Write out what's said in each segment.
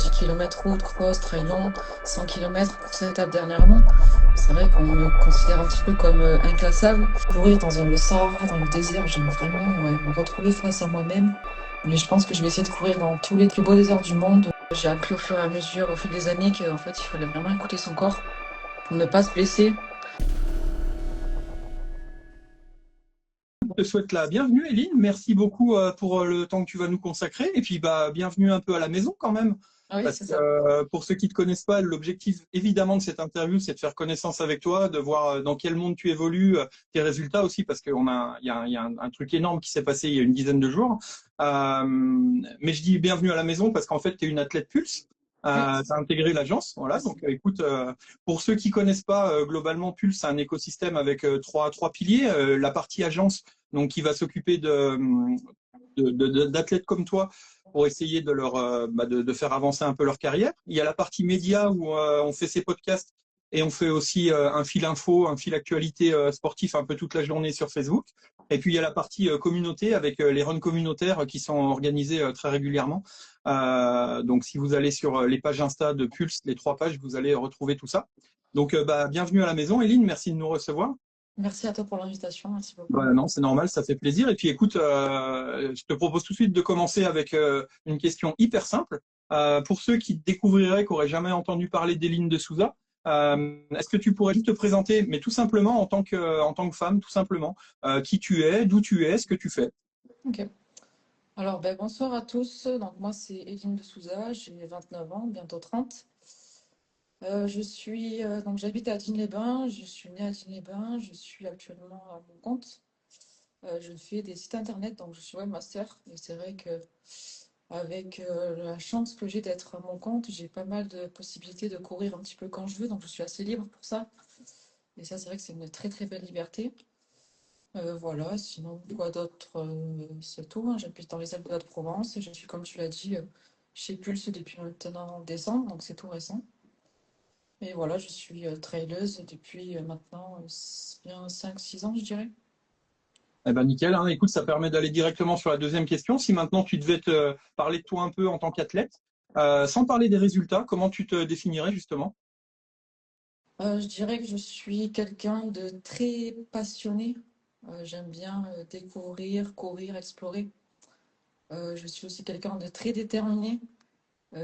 10 km route, cross, trail long, 100 km pour cette étape dernièrement. C'est vrai qu'on me considère un petit peu comme inclassable. Courir dans le Sahara, dans le désert, j'aime vraiment me retrouver face à moi-même. Mais je pense que je vais essayer de courir dans tous les plus beaux déserts du monde. J'ai appris au fur et à mesure, au fil des années, qu'en fait, il fallait vraiment écouter son corps pour ne pas se blesser. Je te souhaite la bienvenue, Eline. Merci beaucoup pour le temps que tu vas nous consacrer. Et puis, bienvenue un peu à la maison quand même. Ah oui, Parce c'est que ça. pour ceux qui ne te connaissent pas, l'objectif évidemment de cette interview, c'est de faire connaissance avec toi, de voir dans quel monde tu évolues, tes résultats aussi, parce il y a un truc énorme qui s'est passé il y a une dizaine de jours. Mais je dis bienvenue à la maison parce qu'en fait, tu es une athlète Pulse. Oui, Tu as intégré l'agence, voilà. Donc, écoute, pour ceux qui connaissent pas, globalement, Pulse, c'est un écosystème avec trois piliers. La partie agence, donc qui va s'occuper d'athlètes comme toi pour essayer de de faire avancer un peu leur carrière. Il y a la partie média où on fait ses podcasts et on fait aussi un fil info, un fil actualité sportif un peu toute la journée sur Facebook. Et puis il y a la partie communauté avec les runs communautaires qui sont organisés très régulièrement. Donc si vous allez sur les pages Insta de Pulse, les 3 pages, vous allez retrouver tout ça. Donc bienvenue à la maison, Eline, merci de nous recevoir. merci à toi pour l'invitation, merci beaucoup. Non, c'est normal, ça fait plaisir. Et puis écoute, je te propose tout de suite de commencer avec une question hyper simple. Pour ceux qui découvriraient, qui n'auraient jamais entendu parler d'Eline de Souza, est-ce que tu pourrais juste te présenter, mais tout simplement en tant que femme, tout simplement, qui tu es, d'où tu es, ce que tu fais? Ok. Alors, bonsoir à tous. Donc, moi, c'est Eline de Souza, j'ai 29 ans, bientôt 30. Donc j'habite à Digne-les-Bains, je suis née à Digne-les-Bains, je suis actuellement à mon compte. Je fais des sites internet, donc je suis webmaster. Et c'est vrai que avec la chance que j'ai d'être à mon compte, j'ai pas mal de possibilités de courir un petit peu quand je veux, donc je suis assez libre pour ça. Et ça, c'est vrai que c'est une très très belle liberté. Voilà, sinon quoi d'autre, c'est tout, hein. J'habite dans les Alpes-de-Haute-Provence et je suis, comme tu l'as dit, chez Pulse depuis maintenant décembre, donc c'est tout récent. Et voilà, je suis traileuse depuis maintenant bien 5 6 ans, je dirais. Eh ben nickel, hein. Écoute, ça permet d'aller directement sur la deuxième question. Si maintenant tu devais te parler de toi un peu en tant qu'athlète, sans parler des résultats, comment tu te définirais justement? Je dirais que je suis quelqu'un de très passionné. J'aime bien découvrir, courir, explorer. Je suis aussi quelqu'un de très déterminé.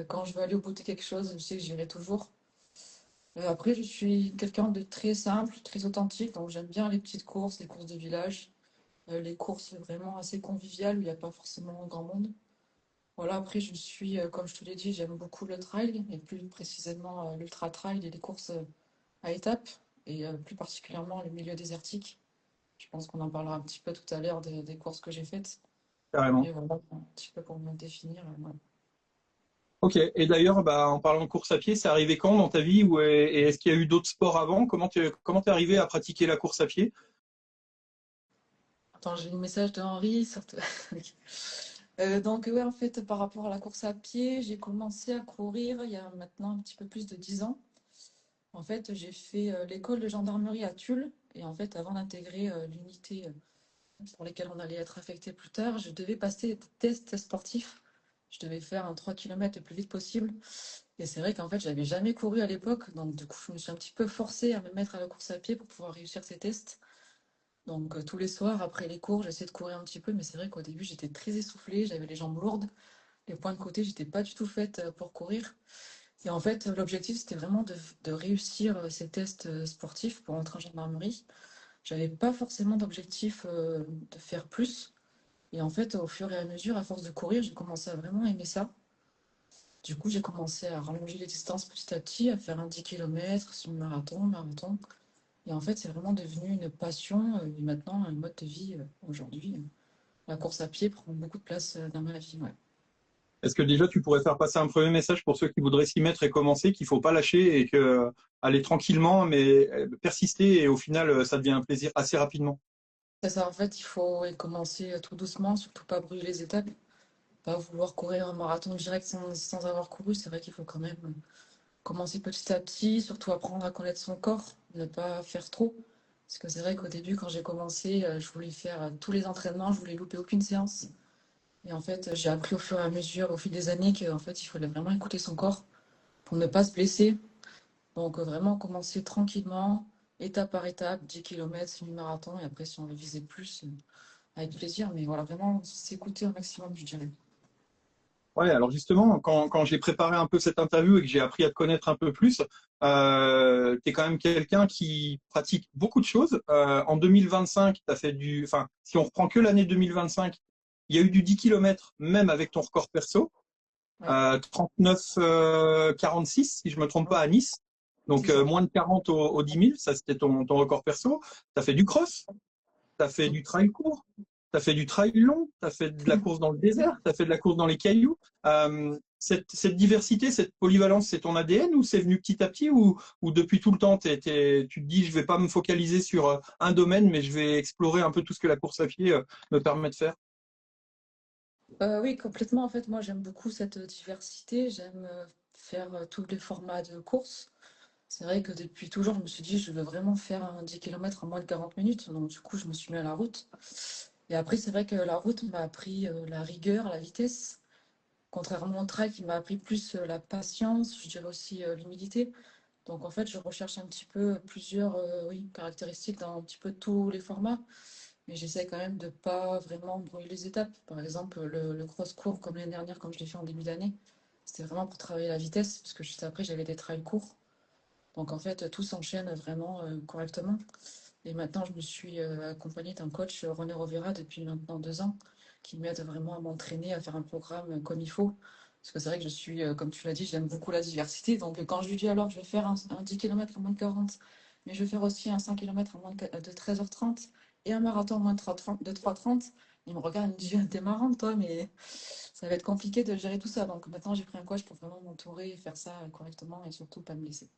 Quand je veux aller au bout de quelque chose, je sais que j'irai toujours. Après, je suis quelqu'un de très simple, très authentique. Donc, j'aime bien les petites courses, les courses de village, les courses vraiment assez conviviales où il n'y a pas forcément grand monde. Voilà, après, je suis, comme je te l'ai dit, j'aime beaucoup le trail, et plus précisément l'ultra trail et les courses à étapes, et plus particulièrement le milieu désertique. Je pense qu'on en parlera un petit peu tout à l'heure des courses que j'ai faites. Carrément. Et voilà, un petit peu pour me définir. Voilà. Ok. Et d'ailleurs, en parlant de course à pied, c'est arrivé quand dans ta vie et est-ce qu'il y a eu d'autres sports avant? Comment t'es arrivé à pratiquer la course à pied? Attends, j'ai le message de Henri. Ok. Donc, ouais, en fait, par rapport à la course à pied, j'ai commencé à courir il y a maintenant un petit peu plus de 10 ans. En fait, j'ai fait l'école de gendarmerie à Tulle. Et en fait, avant d'intégrer l'unité pour lesquels on allait être affecté plus tard, je devais passer des tests sportifs. Je devais faire un 3 km le plus vite possible. Et c'est vrai qu'en fait, j'avais jamais couru à l'époque. Donc, du coup, je me suis un petit peu forcée à me mettre à la course à pied pour pouvoir réussir ces tests. Donc, tous les soirs, après les cours, j'essayais de courir un petit peu. Mais c'est vrai qu'au début, j'étais très essoufflée. J'avais les jambes lourdes. Les points de côté, j'étais pas du tout faite pour courir. Et en fait, l'objectif, c'était vraiment de réussir ces tests sportifs pour entrer en gendarmerie. J'avais pas forcément d'objectif de faire plus. Et en fait, au fur et à mesure, à force de courir, j'ai commencé à vraiment aimer ça. Du coup, j'ai commencé à rallonger les distances petit à petit, à faire un 10 km, sur le marathon. Et en fait, c'est vraiment devenu une passion et maintenant un mode de vie aujourd'hui. La course à pied prend beaucoup de place dans ma vie. Ouais. Est-ce que déjà tu pourrais faire passer un premier message pour ceux qui voudraient s'y mettre et commencer, qu'il faut pas lâcher et que aller tranquillement, mais persister et au final, ça devient un plaisir assez rapidement. C'est ça, en fait, il faut commencer tout doucement, surtout pas brûler les étapes, pas vouloir courir un marathon direct sans avoir couru. C'est vrai qu'il faut quand même commencer petit à petit, surtout apprendre à connaître son corps, ne pas faire trop. Parce que c'est vrai qu'au début, quand j'ai commencé, je voulais faire tous les entraînements, je voulais louper aucune séance. Et en fait, j'ai appris au fur et à mesure, au fil des années, qu'en fait, il fallait vraiment écouter son corps pour ne pas se blesser. Donc, vraiment commencer tranquillement, étape par étape, 10 km, semi-marathon, et après, si on veut viser plus, avec plaisir. Mais voilà, vraiment s'écouter au maximum, je dirais. Ouais, alors justement, quand j'ai préparé un peu cette interview et que j'ai appris à te connaître un peu plus, tu es quand même quelqu'un qui pratique beaucoup de choses. En 2025, tu as fait enfin, si on reprend que l'année 2025, il y a eu du 10 km, même avec ton record perso, Ouais, 39 46, si je me trompe ouais, pas, à Nice. c'est Donc ça. moins de 40 au 10 000, ça c'était ton record perso. Tu as fait du cross, tu as fait du trail court, tu as fait du trail long, tu as fait de la course dans le désert, tu as fait de la course dans les cailloux. Cette diversité, cette polyvalence, c'est ton ADN ou c'est venu petit à petit ou depuis tout le temps, tu te dis, je vais pas me focaliser sur un domaine, mais je vais explorer un peu tout ce que la course à pied me permet de faire. Oui, complètement. En fait, moi, j'aime beaucoup cette diversité. J'aime faire tous les formats de course. C'est vrai que depuis toujours, je me suis dit, je veux vraiment faire un 10 km en moins de 40 minutes. Donc, du coup, je me suis mis à la route. Et après, c'est vrai que la route m'a appris la rigueur, la vitesse. Contrairement au trail qui m'a appris plus la patience, je dirais aussi l'humilité. Donc, en fait, je recherche un petit peu plusieurs oui, caractéristiques dans un petit peu tous les formats. Mais j'essaie quand même de pas vraiment brouiller les étapes. Par exemple, le cross court, comme l'année dernière, comme je l'ai fait en début d'année, c'était vraiment pour travailler la vitesse, parce que juste après, j'avais des trails courts. Donc en fait, tout s'enchaîne vraiment correctement. Et maintenant, je me suis accompagnée d'un coach, René Rovira, depuis maintenant 2 ans, qui m'aide vraiment à m'entraîner, à faire un programme comme il faut. Parce que c'est vrai que je suis, comme tu l'as dit, j'aime beaucoup la diversité. Donc quand je lui dis alors, je vais faire un 10 km en moins de 40, mais je vais faire aussi un 5 km en moins de 13h30 et un marathon en moins de 3h30, il me regarde, il me dit, t'es marrante toi, mais ça va être compliqué de gérer tout ça. Donc maintenant, j'ai pris un coach pour vraiment m'entourer et faire ça correctement et surtout pas me blesser.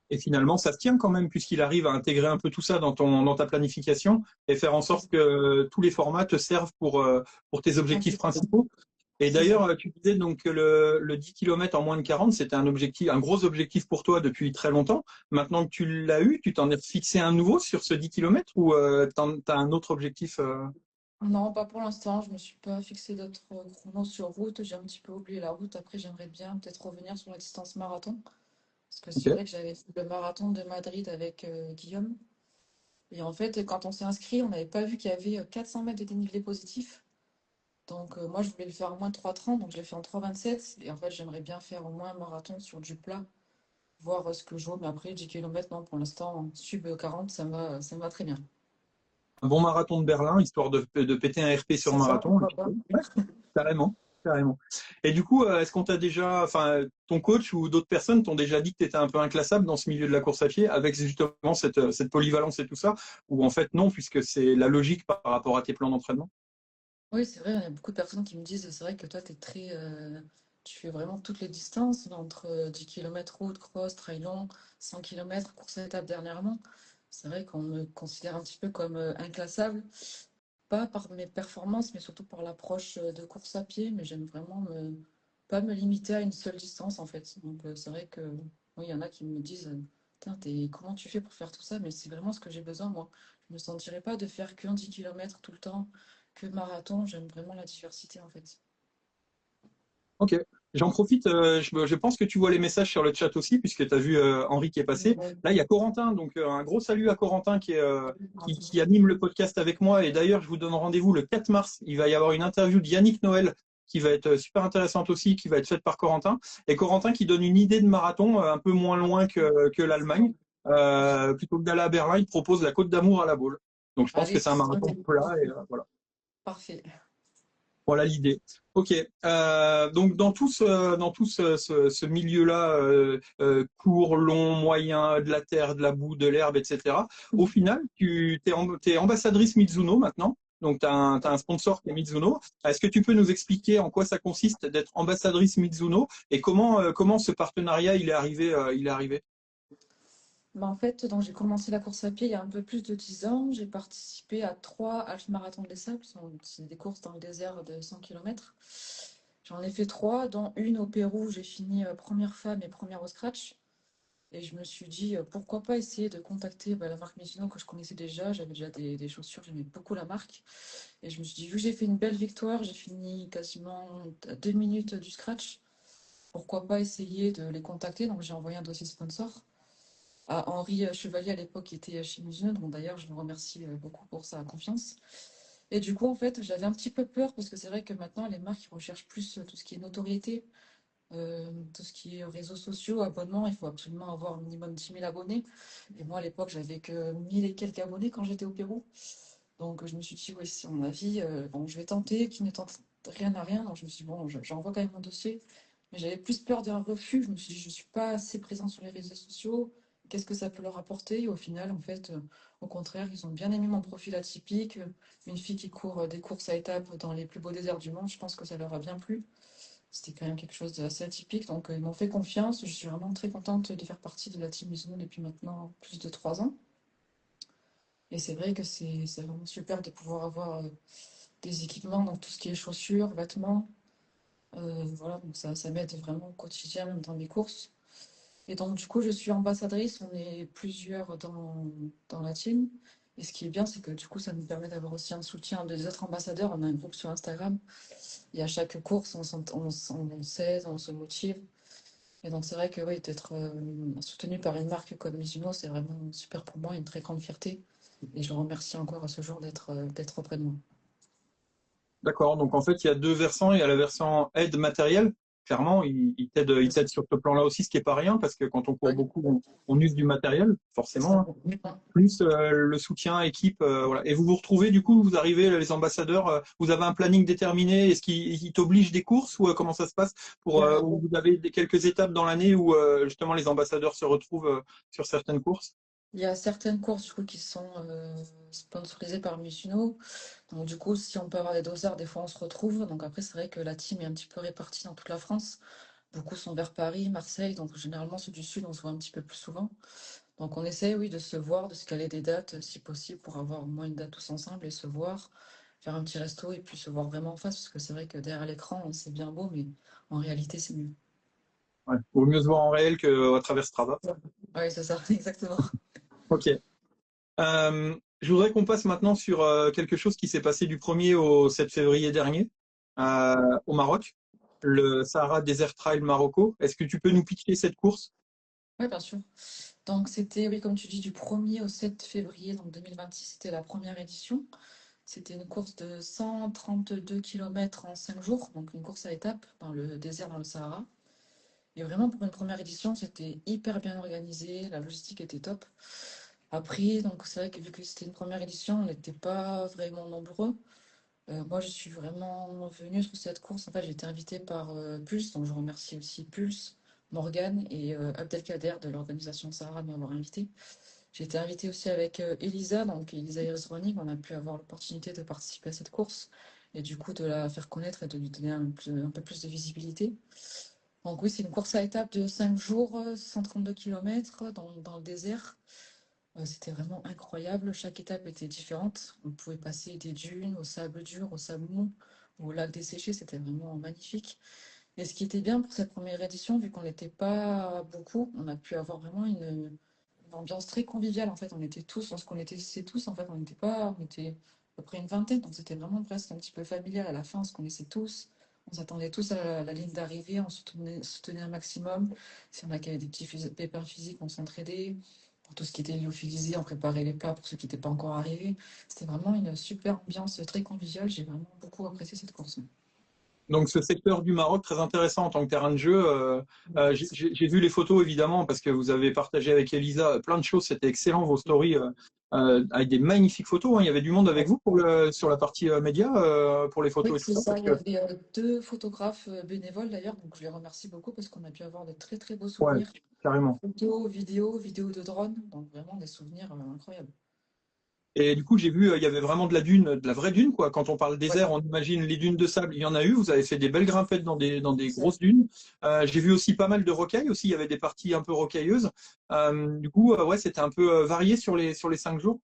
Et finalement, ça se tient quand même, puisqu'il arrive à intégrer un peu tout ça dans ta planification et faire en sorte que tous les formats te servent pour tes objectifs principaux. Et C'est ça. d'ailleurs, tu disais donc que le 10 km en moins de 40, c'était un objectif, un gros objectif pour toi depuis très longtemps. Maintenant que tu l'as eu, tu t'en es fixé un nouveau sur ce 10 km ou tu as un autre objectif Non, pas pour l'instant. Je me suis pas fixé d'autres chronos sur route. J'ai un petit peu oublié la route. Après, j'aimerais bien peut-être revenir sur la distance marathon. Parce que c'est Ok. vrai que j'avais fait le marathon de Madrid avec Guillaume. Et en fait, quand on s'est inscrit, on n'avait pas vu qu'il y avait 400 mètres de dénivelé positif. Donc, moi, je voulais le faire en moins de 3,30. Donc, je l'ai fait en 3,27. Et en fait, j'aimerais bien faire au moins un marathon sur du plat. Voir ce que je vaux. Mais après, 10 km, non, pour l'instant, sub 40, ça me va très bien. Un bon marathon de Berlin, histoire de péter un RP sur le C'est ça, marathon. Et pourquoi puis, pas. ouais, carrément, carrément. Et du coup, est-ce qu'on t'a déjà, enfin, ton coach ou d'autres personnes t'ont déjà dit que tu étais un peu inclassable dans ce milieu de la course à pied avec justement cette polyvalence et tout ça, ou en fait non, puisque c'est la logique par rapport à tes plans d'entraînement? Oui, c'est vrai, il y a beaucoup de personnes qui me disent, c'est vrai que toi, tu fais vraiment toutes les distances, entre 10 km route, cross, trail long, 100 km, course à étape dernièrement. C'est vrai qu'on me considère un petit peu comme inclassable, pas par mes performances, mais surtout par l'approche de course à pied, mais j'aime vraiment pas me limiter à une seule distance, en fait. Donc, c'est vrai que, oui, il y en a qui me disent, Tain, comment tu fais pour faire tout ça? Mais c'est vraiment ce que j'ai besoin, moi. Je me sentirais pas de faire qu'un 10 km tout le temps que marathon, j'aime vraiment la diversité en fait. Ok. J'en profite, je pense que tu vois les messages sur le chat aussi, puisque tu as vu Henri qui est passé. Ouais. Là, il y a Corentin, donc un gros salut à Corentin qui anime le podcast avec moi. Et d'ailleurs, je vous donne rendez-vous le 4 mars. Il va y avoir une interview de Yannick Noël qui va être super intéressante aussi, qui va être faite par Corentin. Et Corentin qui donne une idée de marathon un peu moins loin que l'Allemagne. Plutôt que d'aller à Berlin, il propose la Côte d'Amour à la Baule. Donc je pense que Allez, c'est un marathon plat et voilà. parfait. Voilà l'idée. Ok. Donc dans tout ce milieu-là, court, long, moyen, de la terre, de la boue, de l'herbe, etc. Au final, tu es ambassadrice Mizuno maintenant. Donc t'as un sponsor qui est Mizuno. Est-ce que tu peux nous expliquer en quoi ça consiste d'être ambassadrice Mizuno et comment ce partenariat il est arrivé? Bah, en fait, donc j'ai commencé la course à pied il y a un peu plus de 10 ans. J'ai participé à 3 half-marathons des sables. C'est des courses dans le désert de 100 km. J'en ai fait 3, dont une au Pérou. J'ai fini première femme et première au scratch. Et je me suis dit, pourquoi pas essayer de contacter la marque Mizuno que je connaissais déjà. J'avais déjà des chaussures, j'aimais beaucoup la marque. Et je me suis dit, vu que j'ai fait une belle victoire, j'ai fini quasiment à 2 minutes du scratch, pourquoi pas essayer de les contacter. Donc j'ai envoyé un dossier sponsor à Henri Chevalier à l'époque qui était chez Mizuno. Donc d'ailleurs, je le remercie beaucoup pour sa confiance. Et du coup, en fait, j'avais un petit peu peur parce que c'est vrai que maintenant, les marques ils recherchent plus tout ce qui est notoriété, tout ce qui est réseaux sociaux, abonnements. Il faut absolument avoir un minimum 10 000 abonnés. Et moi, à l'époque, j'avais que 1 000 et quelques abonnés quand j'étais au Pérou. Donc, je me suis dit, oui, c'est mon avis. Bon, je vais tenter, qui ne tente rien à rien. Donc, je me suis dit, bon, j'envoie quand même mon dossier. Mais j'avais plus peur d'un refus. Je me suis dit, je ne suis pas assez présent sur les réseaux sociaux. Qu'est-ce que ça peut leur apporter? Et au final, en fait, au contraire, ils ont bien aimé mon profil atypique. Une fille qui court des courses à étapes dans les plus beaux déserts du monde, je pense que ça leur a bien plu. C'était quand même quelque chose d'assez atypique. Donc, ils m'ont fait confiance. Je suis vraiment très contente de faire partie de la team Mizuno depuis maintenant plus de 3 ans. Et c'est vrai que c'est vraiment super de pouvoir avoir des équipements, donc tout ce qui est chaussures, vêtements. Voilà, donc ça m'aide vraiment au quotidien, même dans mes courses. Et donc, du coup, je suis ambassadrice. On est plusieurs dans la team. Et ce qui est bien, c'est que du coup, ça nous permet d'avoir aussi un soutien des autres ambassadeurs. On a un groupe sur Instagram. Et à chaque course, on s'aide, on se motive. Et donc, c'est vrai que oui, d'être soutenu par une marque comme Mizuno, c'est vraiment super pour moi, une très grande fierté. Et je le remercie encore à ce jour d'être auprès de moi. D'accord. Donc en fait, il y a deux versants. Il y a la version aide matérielle. Clairement, il t'aide sur ce plan-là aussi, ce qui est pas rien, parce que quand on court Ouais, beaucoup, on use du matériel, c'est ça. forcément, hein. Plus le soutien équipe, voilà. Et vous vous retrouvez du coup, vous arrivez les ambassadeurs, vous avez un planning déterminé. Est-ce qu'il t'oblige des courses ou comment ça se passe Il y a, ou vous avez quelques étapes dans l'année où justement les ambassadeurs se retrouvent sur certaines courses? il y a certaines courses du coup, qui sont sponsorisées par Mizuno. Donc, du coup, si on peut avoir des dossards, des fois on se retrouve. Donc, après, c'est vrai que la team est un petit peu répartie dans toute la France. Beaucoup sont vers Paris, Marseille. Donc, généralement, ceux du Sud, on se voit un petit peu plus souvent. Donc, on essaie, oui, de se voir, de se caler des dates, si possible, pour avoir au moins une date tous ensemble et se voir, faire un petit resto et puis se voir vraiment en face. Parce que c'est vrai que derrière l'écran, c'est bien beau, mais en réalité, c'est mieux. Ouais. Vaut mieux se voir en réel qu'à travers Strava. Oui, c'est ça, exactement. Ok. Je voudrais qu'on passe maintenant sur quelque chose qui s'est passé du 1er au 7 février dernier au Maroc, le Sahara Desert Trail Marocco. Est-ce que tu peux nous pitcher cette course? Oui, bien sûr. Donc, c'était, oui, comme tu dis, du 1er au 7 février donc 2026, c'était la première édition. C'était une course de 132 kilomètres en 5 jours, donc une course à étapes dans le désert, dans le Sahara. Et vraiment, pour une première édition, c'était hyper bien organisé, la logistique était top. Après, donc c'est vrai que vu que c'était une première édition, on n'était pas vraiment nombreux. Moi, je suis vraiment venue sur cette course. En fait, j'ai été invitée par Pulse, donc je remercie aussi Pulse, Morgane et Abdelkader de l'organisation Sahara de m'avoir invitée. J'ai été invitée aussi avec Elisa, donc Elisa Iris Running. On a pu avoir l'opportunité de participer à cette course et du coup de la faire connaître et de lui donner un peu plus de visibilité. Donc oui, c'est une course à étapes de 5 jours, 132 km dans le désert. C'était vraiment incroyable. Chaque étape était différente. On pouvait passer des dunes au sable dur, au sable mou, ou au lac desséché. C'était vraiment magnifique. Et ce qui était bien pour cette première édition, vu qu'on n'était pas beaucoup, on a pu avoir vraiment une ambiance très conviviale. En fait, on était tous, on se connaissait tous. En fait, on était à peu près une vingtaine. Donc c'était vraiment presque un petit peu familial à la fin. On se connaissait tous. On s'attendait tous à la ligne d'arrivée. On se tenait un maximum. Si on a des petits pépins physiques, on s'entraidait. Pour tout ce qui était lyophilisé, on préparait les plats pour ceux qui n'étaient pas encore arrivés. C'était vraiment une super ambiance très conviviale. J'ai vraiment beaucoup apprécié cette course. Donc ce secteur du Maroc, très intéressant en tant que terrain de jeu. J'ai vu les photos évidemment parce que vous avez partagé avec Elisa plein de choses. C'était excellent vos stories avec des magnifiques photos, hein. Il y avait du monde avec vous sur la partie média pour les Oui, photos et tout c'est ça. ça. Parce Il y que avait deux photographes bénévoles d'ailleurs, donc je les remercie beaucoup parce qu'on a pu avoir de très très beaux ouais, souvenirs. carrément. Photos, vidéos de drone, donc vraiment des souvenirs incroyables. Et du coup, j'ai vu, il y avait vraiment de la dune, de la vraie dune, quoi. Quand on parle Ouais, désert, on imagine les dunes de sable. Il y en a eu. Vous avez fait des belles grimpettes dans des c'est ça. grosses dunes. J'ai vu aussi pas mal de rocailles aussi. Il y avait des parties un peu rocailleuses. Du coup, ouais, c'était un peu varié sur les 5 jours.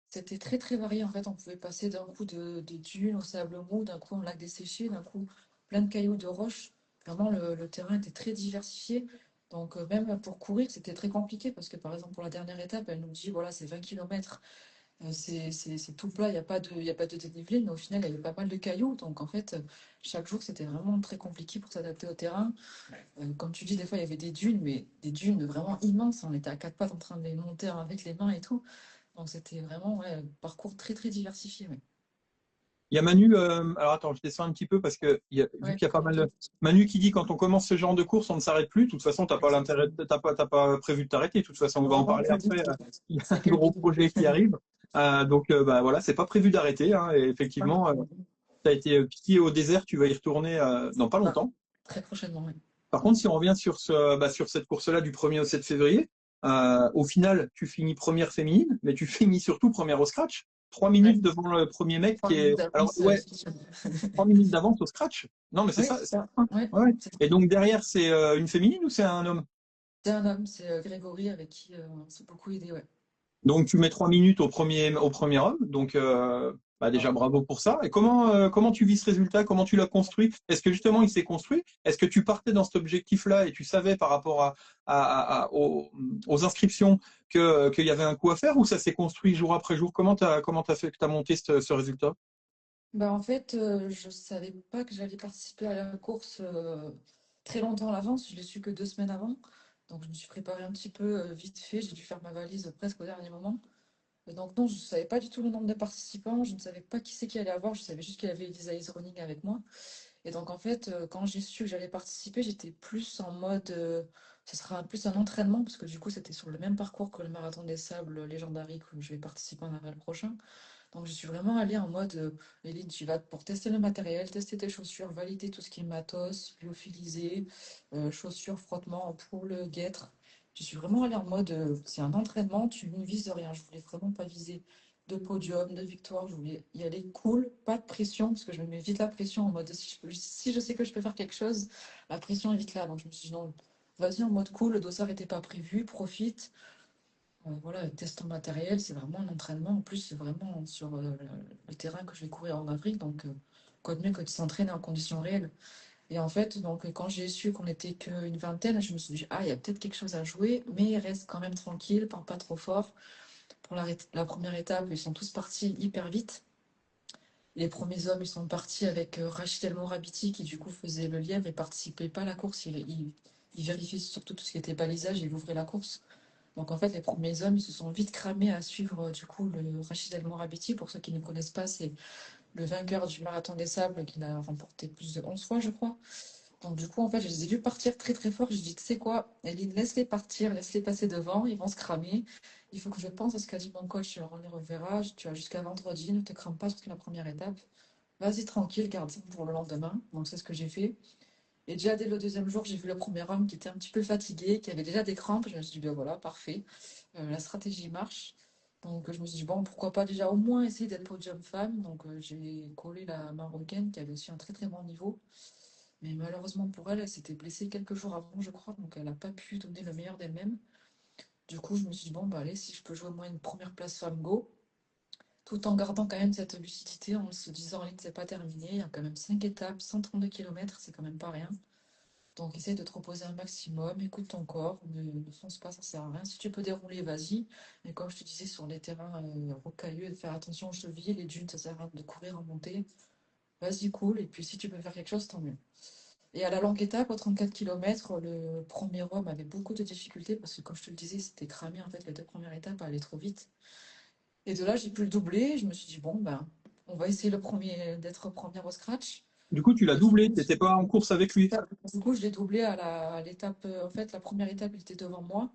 C'était très très varié en fait. On pouvait passer d'un coup de dunes au sable mou, d'un coup en lac desséché, d'un coup plein de cailloux, de roches. Vraiment, le terrain était très diversifié. Donc, même pour courir, c'était très compliqué parce que, par exemple, pour la dernière étape, elle nous dit, voilà, c'est 20 kilomètres. C'est tout plat, il y a pas de dénivelé, mais au final, il y avait pas mal de cailloux. Donc, en fait, chaque jour, c'était vraiment très compliqué pour s'adapter au terrain. Comme tu dis, des fois, il y avait des dunes, mais des dunes vraiment immenses. On était à quatre pattes en train de les monter avec les mains et tout. Donc, c'était vraiment ouais, un parcours très, très diversifié. Ouais, Il y a Manu, alors attends, je descends un petit peu parce que vu ouais, qu'il y a pas mal de... complètement. Manu qui dit quand on commence ce genre de course, on ne s'arrête plus. De toute façon, t'as pas l'intérêt, t'as pas prévu de t'arrêter. De toute façon, on va en Vraiment parler que du après. tout. Il y a C'est un que du gros tout. projet qui arrive. Donc bah voilà, c'est pas prévu d'arrêter. Hein, et effectivement, tu as été piqué au désert, tu vas y retourner dans pas Ah, longtemps. très prochainement, ouais. Par contre, si on revient sur sur cette course-là du 1er au 7 février, au final, tu finis première féminine, mais tu finis surtout première au scratch. 3 minutes Ouais, devant le premier mec trois qui minutes est. Alors, d'avance, ouais, effectivement. 3 minutes d'avance au scratch. Non, mais c'est Oui, ça. c'est ça. Ouais, Ouais, ouais. c'est Et donc derrière, c'est une féminine ou c'est un homme? c'est un homme, c'est Grégory avec qui on s'est beaucoup aidé, ouais. Donc tu mets 3 minutes au premier homme. Donc bah, déjà bravo pour ça. Et comment tu vis ce résultat? Comment tu l'as construit? Est-ce que justement il s'est construit? Est-ce que tu partais dans cet objectif-là et tu savais par rapport aux inscriptions qu'il y avait un coup à faire ou ça s'est construit jour après jour? Comment t'as fait que t'as monté ce résultat? Bah, en fait, je savais pas que j'allais participer à la course très longtemps à l'avance. Je l'ai su que 2 semaines avant. Donc, je me suis préparée un petit peu vite fait. J'ai dû faire ma valise presque au dernier moment. Et donc, non, je ne savais pas du tout le nombre de participants. Je ne savais pas qui c'est qui allait avoir. Je savais juste qu'il y avait Elisa Is Running avec moi. Et donc, en fait, quand j'ai su que j'allais participer, j'étais plus en mode. Ce sera plus un entraînement, parce que du coup, c'était sur le même parcours que le Marathon des Sables légendarique où je vais participer en avril prochain. Donc, je suis vraiment allée en mode, Eline, tu vas pour tester le matériel, tester tes chaussures, valider tout ce qui est matos, lyophiliser, chaussures, frottement, ampoule, guêtre. Je suis vraiment allée en mode, c'est un entraînement, tu ne vises rien. Je voulais vraiment pas viser de podium, de victoire. Je voulais y aller cool, pas de pression, parce que je me mets vite la pression en mode, si je sais que je peux faire quelque chose, la pression est vite là. Donc, je me suis dit, non, vas-y en mode cool, le dossard n'était pas prévu, profite. Voilà, test ton matériel, c'est vraiment un entraînement. En plus, c'est vraiment sur le terrain que je vais courir en avril. Donc, quoi de mieux que de s'entraîner en conditions réelles. Et en fait, donc, quand j'ai su qu'on n'était qu'une vingtaine, je me suis dit, ah, il y a peut-être quelque chose à jouer, mais reste quand même tranquille, parle pas trop fort. Pour la première étape, ils sont tous partis hyper vite. Les premiers hommes, ils sont partis avec Rachid El Morabiti, qui du coup faisait le lièvre et participait pas à la course. Il vérifiait surtout tout ce qui était balisage et il ouvrait la course. Donc en fait, les premiers hommes, ils se sont vite cramés à suivre du coup le Rachid El Morabiti. Pour ceux qui ne connaissent pas, c'est le vainqueur du Marathon des Sables qui l'a remporté plus de 11 fois, je crois. Donc du coup, en fait, je les ai vus partir très très fort. J'ai dit, tu sais quoi, Eline, laisse-les partir, laisse-les passer devant, ils vont se cramer. Il faut que je pense à ce qu'a dit mon coach, on les reverra. Tu as jusqu'à vendredi, ne te crame pas sur la première étape. Vas-y tranquille, garde ça pour le lendemain. Donc c'est ce que j'ai fait. Et déjà dès le deuxième jour, j'ai vu le premier homme qui était un petit peu fatigué, qui avait déjà des crampes. Je me suis dit, ben voilà, parfait. La stratégie marche. Donc je me suis dit, bon, pourquoi pas déjà au moins essayer d'être podium femme. Donc j'ai collé la Marocaine qui avait aussi un très très bon niveau. Mais malheureusement pour elle, elle s'était blessée quelques jours avant, je crois. Donc elle n'a pas pu donner le meilleur d'elle-même. Du coup, je me suis dit, bon, bah allez, si je peux jouer au moins une première place femme go, tout en gardant quand même cette lucidité, en se disant, allez, c'est pas terminé. Il y a quand même 5 étapes, 132 km, c'est quand même pas rien. Donc, essaye de te reposer un maximum, écoute ton corps, ne fonce pas, ça sert à rien. Si tu peux dérouler, vas-y. Mais comme je te disais, sur les terrains rocailleux, de faire attention aux chevilles, les dunes, ça sert à rien de courir en montée. Vas-y, cool. Et puis, si tu peux faire quelque chose, tant mieux. Et à la longue étape, aux 34 km, le premier homme avait beaucoup de difficultés parce que, comme je te le disais, c'était cramé en fait les deux premières étapes à aller trop vite. Et de là, j'ai pu le doubler. Je me suis dit, bon, ben, on va essayer d'être première au scratch. Du coup, tu l'as Et du doublé, coup, t'étais pas en course avec lui. je l'ai doublé à l'étape. En fait, la première étape, il était devant moi.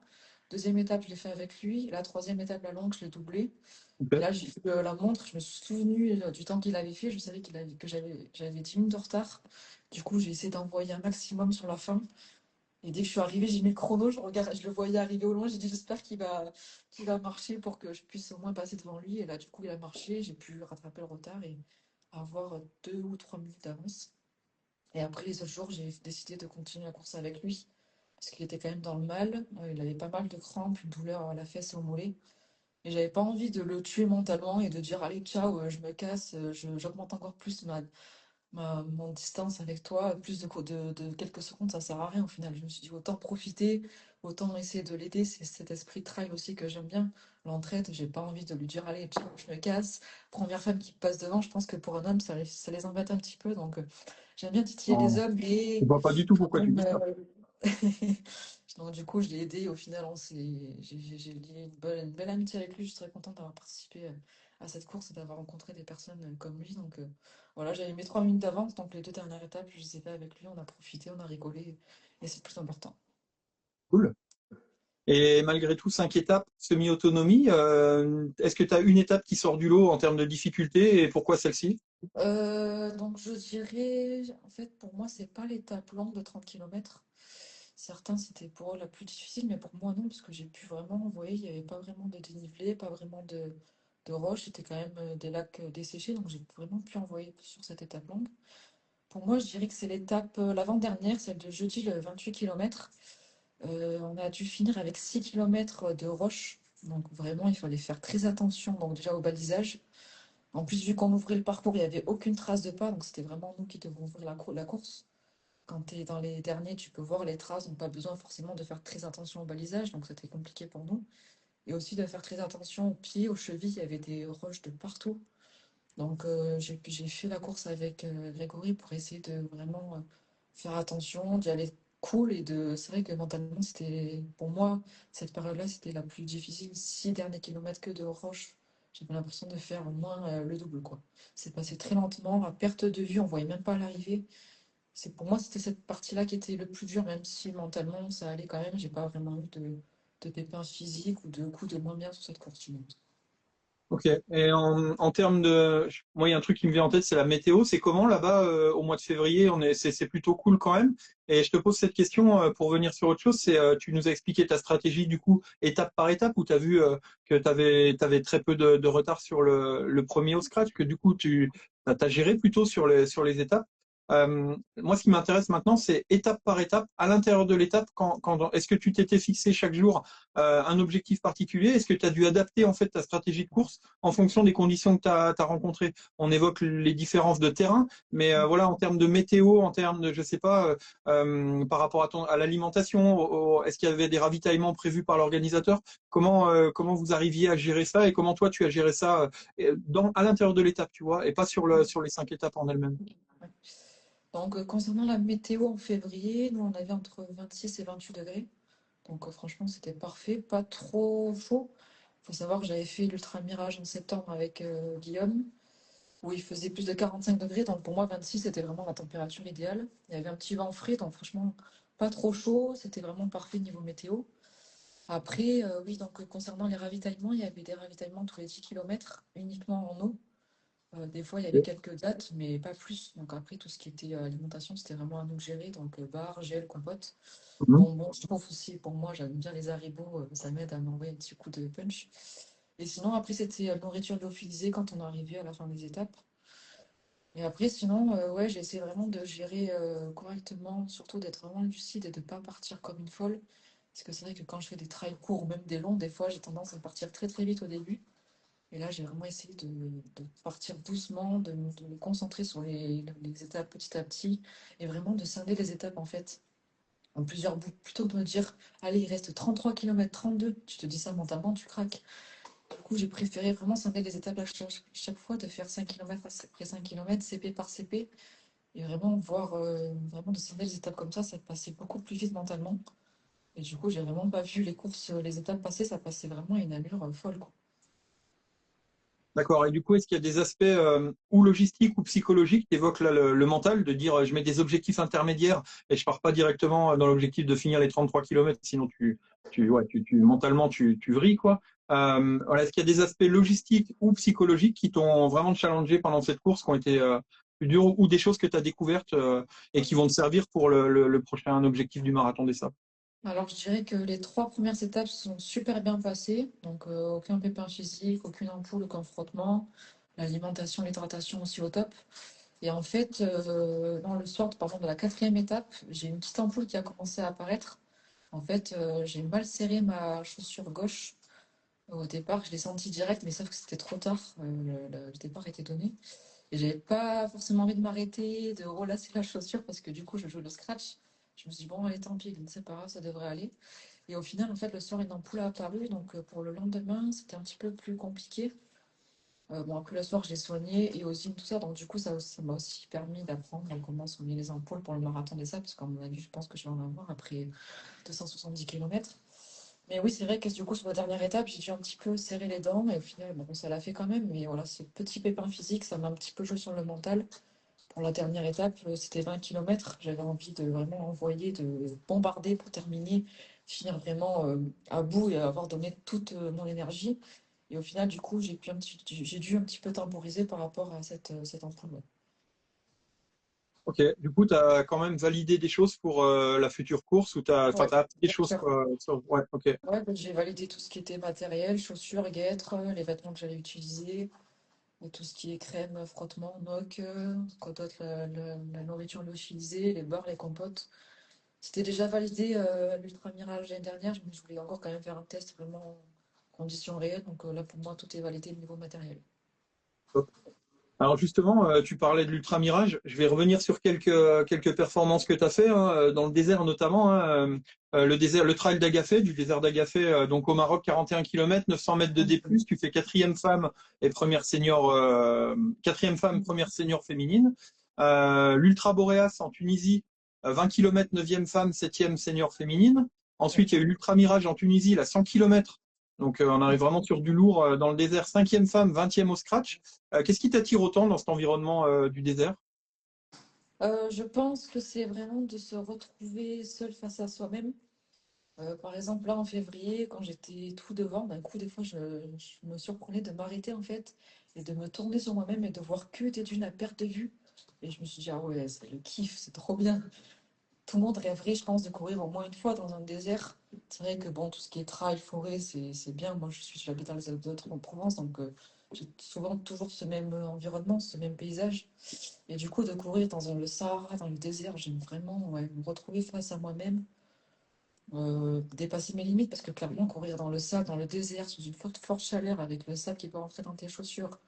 Deuxième étape, je l'ai fait avec lui. La troisième étape, la longue, je l'ai doublé. Et Ok. là, j'ai fait la montre. Je me suis souvenu du temps qu'il avait fait. Je savais que j'avais 10 minutes de retard. Du coup, j'ai essayé d'envoyer un maximum sur la fin. Et dès que je suis arrivée, j'ai mis le chrono. Je le voyais arriver au loin. J'ai dit, j'espère qu'il va marcher pour que je puisse au moins passer devant lui. Et là, du coup, il a marché. J'ai pu rattraper le retard et avoir 2 ou 3 minutes d'avance. Et après les autres jours, j'ai décidé de continuer la course avec lui, parce qu'il était quand même dans le mal. Il avait pas mal de crampes, une douleur à la fesse et au mollet. Et j'avais pas envie de le tuer mentalement et de dire, allez, ciao, je me casse, j'augmente encore plus mon distance avec toi, plus de quelques secondes, ça sert à rien au final. Je me suis dit autant profiter, autant essayer de l'aider. C'est cet esprit de trail aussi que j'aime bien. L'entraide, j'ai pas envie de lui dire allez, ciao, je me casse. Première femme qui passe devant, je pense que pour un homme, ça les embête un petit peu. Donc j'aime bien titiller les Non, hommes, je mais vois pas du tout quand pourquoi tu même. dis ça. Donc du coup, je l'ai aidé. Au final, j'ai lié une belle amitié avec lui. Je suis très contente d'avoir participé à cette course et d'avoir rencontré des personnes comme lui. Donc voilà, j'avais mes 3 minutes d'avance. Donc les deux dernières étapes, je les ai fait avec lui. On a profité, on a rigolé. Et c'est le plus important. Cool. Et malgré tout, 5 étapes, semi-autonomie, est-ce que tu as une étape qui sort du lot en termes de difficulté et pourquoi celle-ci? Donc je dirais, en fait, pour moi, c'est pas l'étape longue de 30 kilomètres. Certains, c'était pour eux la plus difficile, mais pour moi, non, parce que j'ai pu vraiment, vous voyez, il n'y avait pas vraiment de dénivelé, pas vraiment de roches, c'était quand même des lacs desséchés, donc j'ai vraiment pu envoyer sur cette étape longue. Pour moi, je dirais que c'est l'étape, l'avant-dernière, celle de jeudi, le 28 km. On a dû finir avec 6 kilomètres de roches, donc vraiment, il fallait faire très attention, donc déjà au balisage. En plus, vu qu'on ouvrait le parcours, il n'y avait aucune trace de pas, donc c'était vraiment nous qui devons ouvrir la course. Quand tu es dans les derniers, tu peux voir les traces, donc pas besoin forcément de faire très attention au balisage, donc c'était compliqué pour nous. Et aussi de faire très attention aux pieds, aux chevilles, il y avait des roches de partout. Donc j'ai fait la course avec Grégory pour essayer de vraiment faire attention, d'y aller cool et de. C'est vrai que mentalement, c'était pour moi, cette période-là, c'était la plus difficile. 6 derniers kilomètres que de roches. J'avais l'impression de faire au moins le double, quoi. C'est passé très lentement, à perte de vue, on voyait même pas l'arrivée. C'est pour moi, c'était cette partie-là qui était le plus dur, même si mentalement ça allait quand même. J'ai pas vraiment eu de pépins physiques ou de coups de moins bien sur cette course. Ok. Et en termes de, moi, il y a un truc qui me vient en tête, c'est la météo. C'est comment là-bas au mois de février? C'est plutôt cool quand même. Et je te pose cette question pour venir sur autre chose. Tu nous as expliqué ta stratégie du coup étape par étape où tu as vu que tu avais très peu de retard sur le premier au scratch, que du coup tu as géré plutôt sur les étapes. Moi, ce qui m'intéresse maintenant, c'est étape par étape, à l'intérieur de l'étape, est-ce que tu t'étais fixé chaque jour un objectif particulier? Est-ce que tu as dû adapter en fait ta stratégie de course en fonction des conditions que tu as rencontrées? On évoque les différences de terrain, mais voilà, en termes de météo, en termes de, je sais pas, par rapport à l'alimentation, est-ce qu'il y avait des ravitaillements prévus par l'organisateur? Comment vous arriviez à gérer ça et comment toi tu as géré ça à l'intérieur de l'étape, tu vois, et pas sur les 5 étapes en elles-mêmes? Ouais. Donc, concernant la météo en février, nous on avait entre 26 et 28 degrés. Donc, franchement, c'était parfait, pas trop chaud. Il faut savoir que j'avais fait l'Ultra Mirage en septembre avec Guillaume, où il faisait plus de 45 degrés. Donc, pour moi, 26, c'était vraiment la température idéale. Il y avait un petit vent frais, donc franchement, pas trop chaud. C'était vraiment parfait niveau météo. Après, oui, donc concernant les ravitaillements, il y avait des ravitaillements tous les 10 kilomètres uniquement en eau. Des fois, il y avait quelques dates, mais pas plus. Donc après, tout ce qui était alimentation, c'était vraiment à nous de gérer. Donc bar, gel, compote. Mhm. Bon, je trouve aussi, pour moi, j'aime bien les haribots. Ça m'aide à m'envoyer un petit coup de punch. Et sinon, après, c'était nourriture lyophilisée quand on arrivait à la fin des étapes. Et après, sinon, ouais, j'ai essayé vraiment de gérer correctement, surtout d'être vraiment lucide et de ne pas partir comme une folle. Parce que c'est vrai que quand je fais des trails courts ou même des longs, des fois, j'ai tendance à partir très très vite au début. Et là, j'ai vraiment essayé de partir doucement, de me concentrer sur les étapes petit à petit et vraiment de scinder les étapes en fait en plusieurs bouts. Plutôt que de me dire, allez, il reste 33 km, 32, tu te dis ça mentalement, tu craques. Du coup, j'ai préféré vraiment scinder les étapes à chaque fois, de faire 5 km après 5 km, CP par CP, et vraiment voir, vraiment de scinder les étapes comme ça passait beaucoup plus vite mentalement. Et du coup, j'ai vraiment pas vu les courses, les étapes passer, ça passait vraiment à une allure folle, quoi. D'accord. Et du coup, est-ce qu'il y a des aspects ou logistiques ou psychologiques qui évoquent là, le mental, de dire je mets des objectifs intermédiaires et je pars pas directement dans l'objectif de finir les 33 kilomètres, sinon mentalement tu vrilles quoi. Voilà, est-ce qu'il y a des aspects logistiques ou psychologiques qui t'ont vraiment challengé pendant cette course, qui ont été plus durs ou des choses que tu as découvertes et qui vont te servir pour le prochain objectif du marathon des sables? Alors, je dirais que les 3 premières étapes sont super bien passées. Donc, aucun pépin physique, aucune ampoule, aucun frottement. L'alimentation, l'hydratation aussi au top. Et en fait, dans le soir, pardon, de la 4e étape, j'ai une petite ampoule qui a commencé à apparaître. En fait, j'ai mal serré ma chaussure gauche. Au départ, je l'ai senti direct, mais sauf que c'était trop tard. Le départ était donné. Et j'avais pas forcément envie de m'arrêter, de relasser la chaussure parce que du coup, je joue le scratch. Je me suis dit, bon, allez, tant pis, c'est pas grave, ça devrait aller. Et au final, en fait, le soir, une ampoule a apparu. Donc, pour le lendemain, c'était un petit peu plus compliqué. Bon, après le soir, je l'ai soigné et aussi tout ça. Donc, du coup, ça m'a aussi permis d'apprendre comment soigner les ampoules pour le marathon des sables. Parce qu'à mon avis, je pense que je vais en avoir après 270 km. Mais oui, c'est vrai que du coup, sur la dernière étape, j'ai dû un petit peu serrer les dents. Et au final, bon, ça l'a fait quand même. Mais voilà, ce petit pépin physique, ça m'a un petit peu joué sur le mental. Pour la dernière étape, c'était 20 km. J'avais envie de vraiment envoyer, de bombarder pour terminer, finir vraiment à bout et avoir donné toute mon énergie. Et au final, du coup, j'ai dû un petit peu temporiser par rapport à cette ampoule. Ouais. Ok, du coup, tu as quand même validé des choses pour la future course ou enfin, Ouais, t'as appris des bien choses sûr. quoi, Ouais, ok. Ouais, bah, j'ai validé tout ce qui était matériel, chaussures, guêtres, les vêtements que j'allais utiliser, et tout ce qui est crème, frottement, moque, quoi d'autre, la nourriture lyophilisée, les beurres, les compotes. C'était déjà validé à l'Ultra Mirage l'année dernière, mais je voulais encore quand même faire un test vraiment en conditions réelles. Donc là, pour moi, tout est validé au niveau matériel. Alors justement, tu parlais de l'Ultra Mirage. Je vais revenir sur quelques performances que tu as fait hein, dans le désert notamment. Hein, le désert, le trail d'Agafé, du désert d'Agafé, donc au Maroc, 41 km, 900 mètres de D+. Tu fais quatrième femme et première senior, quatrième femme, première senior féminine. L'Ultra Boreas en Tunisie, 20 km, neuvième femme, septième senior féminine. Ensuite, il y a eu l'Ultra Mirage en Tunisie, la 100 km. Donc on arrive vraiment sur du lourd dans le désert. Cinquième femme, 20e au scratch. Qu'est-ce qui t'attire autant dans cet environnement du désert? Je pense que c'est vraiment de se retrouver seul face à soi-même. Par exemple, là, en février, quand j'étais tout devant, d'un coup, des fois, je me surprenais de m'arrêter, en fait, et de me tourner sur moi-même et de voir que t'es d'une à perte de vue. Et je me suis dit, ah ouais, c'est le kiff, c'est trop bien. Tout le monde rêverait, je pense, de courir au moins une fois dans un désert. C'est vrai que bon, tout ce qui est trail, forêt, c'est bien. Moi, j'habite dans les Alpes-de-Haute en Provence, donc j'ai souvent toujours ce même environnement, ce même paysage. Et du coup, de courir dans le Sahara, dans le désert, j'aime vraiment ouais, me retrouver face à moi-même, dépasser mes limites, parce que clairement, courir dans le sable, dans le désert, sous une forte chaleur, avec le sable qui peut rentrer dans tes chaussures,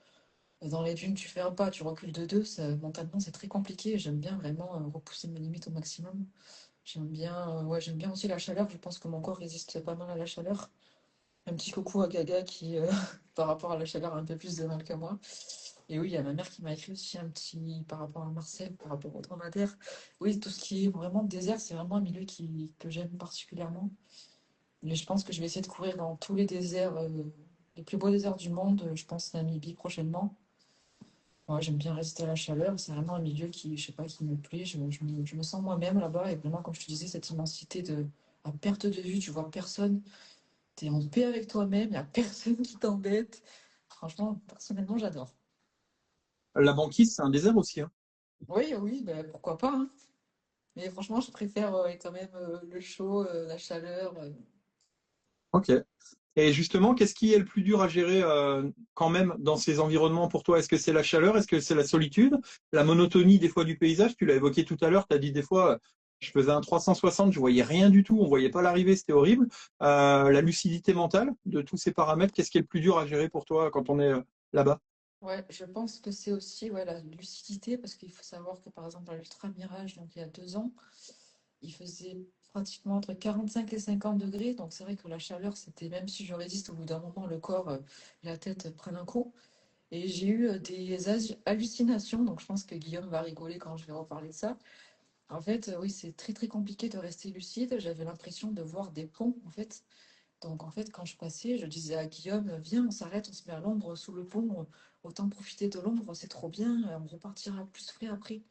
dans les dunes, tu fais un pas, tu recules de deux, mentalement, c'est très compliqué. Et j'aime bien vraiment repousser mes limites au maximum. J'aime bien aussi la chaleur. Je pense que mon corps résiste pas mal à la chaleur. Un petit coucou à Gaga qui, par rapport à la chaleur, a un peu plus de mal que moi. Et oui, il y a ma mère qui m'a écrit aussi un petit par rapport à Marseille, par rapport au dromadaire. Oui, tout ce qui est vraiment désert, c'est vraiment un milieu que j'aime particulièrement. Mais je pense que je vais essayer de courir dans tous les déserts, les plus beaux déserts du monde. Je pense Namibie prochainement. Ouais, j'aime bien résister à la chaleur. C'est vraiment un milieu qui, je sais pas, qui me plaît. Je me sens moi-même là-bas. Et vraiment, comme je te disais, cette immensité à perte de vue, tu vois personne. Tu es en paix avec toi-même. Il n'y a personne qui t'embête. Franchement, personnellement, j'adore. La banquise, c'est un désert aussi. Hein. Oui, oui, ben, pourquoi pas, hein. Mais franchement, je préfère quand même le chaud, la chaleur. Ok. Et justement, qu'est-ce qui est le plus dur à gérer quand même dans ces environnements pour toi? Est-ce que c'est la chaleur? Est-ce que c'est la solitude? La monotonie des fois du paysage? Tu l'as évoqué tout à l'heure, tu as dit des fois, je faisais un 360, je voyais rien du tout, on voyait pas l'arrivée, c'était horrible. La lucidité mentale de tous ces paramètres, qu'est-ce qui est le plus dur à gérer pour toi quand on est là-bas? Ouais, je pense que c'est aussi ouais, la lucidité, parce qu'il faut savoir que par exemple, dans l'Ultra Mirage, donc il y a 2 ans, il faisait pratiquement entre 45 et 50 degrés. Donc c'est vrai que la chaleur, c'était même si je résiste, au bout d'un moment, le corps, la tête prennent un coup. Et j'ai eu des hallucinations. Donc je pense que Guillaume va rigoler quand je vais reparler de ça. En fait, oui, c'est très très compliqué de rester lucide. J'avais l'impression de voir des ponts, en fait. Donc en fait, quand je passais, je disais à Guillaume, viens, on s'arrête, on se met à l'ombre sous le pont. Autant profiter de l'ombre, c'est trop bien. On repartira plus frais après.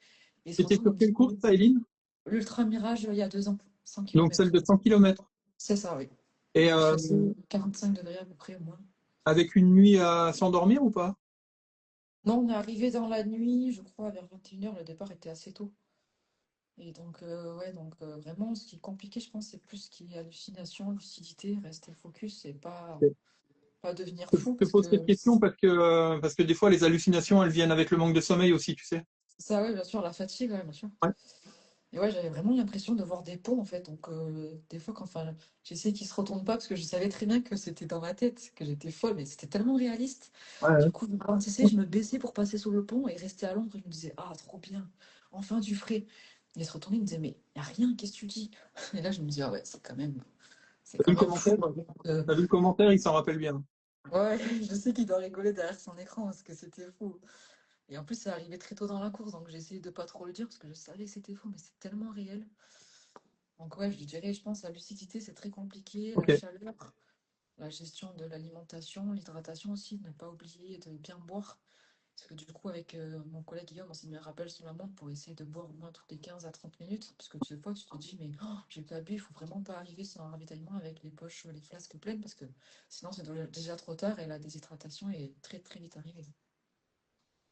Et se C'était retrouve sur un petit quelle peu. course, ça, Eline? L'Ultra Mirage, il y a 2 ans, 100 Donc celle km. de 100 km. C'est ça, oui. Et Et il faisait 45 degrés à peu près au moins. avec une nuit à s'endormir ou pas? Non, on est arrivé dans la nuit, je crois, vers 21 h. Le départ était assez tôt. Et donc, ouais, donc vraiment, ce qui est compliqué, je pense, c'est plus ce qui est hallucination, lucidité, rester focus et pas devenir Je fou. te Parce pose que cette question parce que des fois, les hallucinations, elles viennent avec le manque de sommeil aussi, tu sais. ça, oui, bien sûr, la fatigue, ouais, bien sûr. Ouais. Et ouais, j'avais vraiment l'impression de voir des ponts en fait. Donc des fois, j'essayais qu'ils se retournent pas parce que je savais très bien que c'était dans ma tête, que j'étais folle, mais c'était tellement réaliste. Ouais, ouais. Du coup, quand j'essayais, je me baissais pour passer sous le pont et rester à l'ombre. Je me disais, ah, trop bien, enfin du frais. Et ils se retournaient, ils me disaient, mais y a rien, qu'est-ce que tu dis? Et là, je me disais, ah ouais, c'est T'as vu quand le même fou. commentaire? T'as vu le commentaire, il s'en rappelle bien. Ouais, je sais qu'il doit rigoler derrière son écran parce que c'était fou. Et en plus, ça arrivait très tôt dans la course, donc j'ai essayé de pas trop le dire parce que je savais que c'était faux, mais c'est tellement réel. Donc ouais, je dirais, je pense, la lucidité, c'est très compliqué, la Ok. chaleur, la gestion de l'alimentation, l'hydratation aussi, ne pas oublier de bien boire. Parce que du coup, avec mon collègue Guillaume, on s'est mis un rappel sur la montre pour essayer de boire au moins toutes les 15 à 30 minutes. Parce que des fois, tu te dis, mais oh, j'ai pas bu, il faut vraiment pas arriver sur un ravitaillement avec les poches, les flasques pleines, parce que sinon, c'est déjà trop tard et la déshydratation est très très vite arrivée.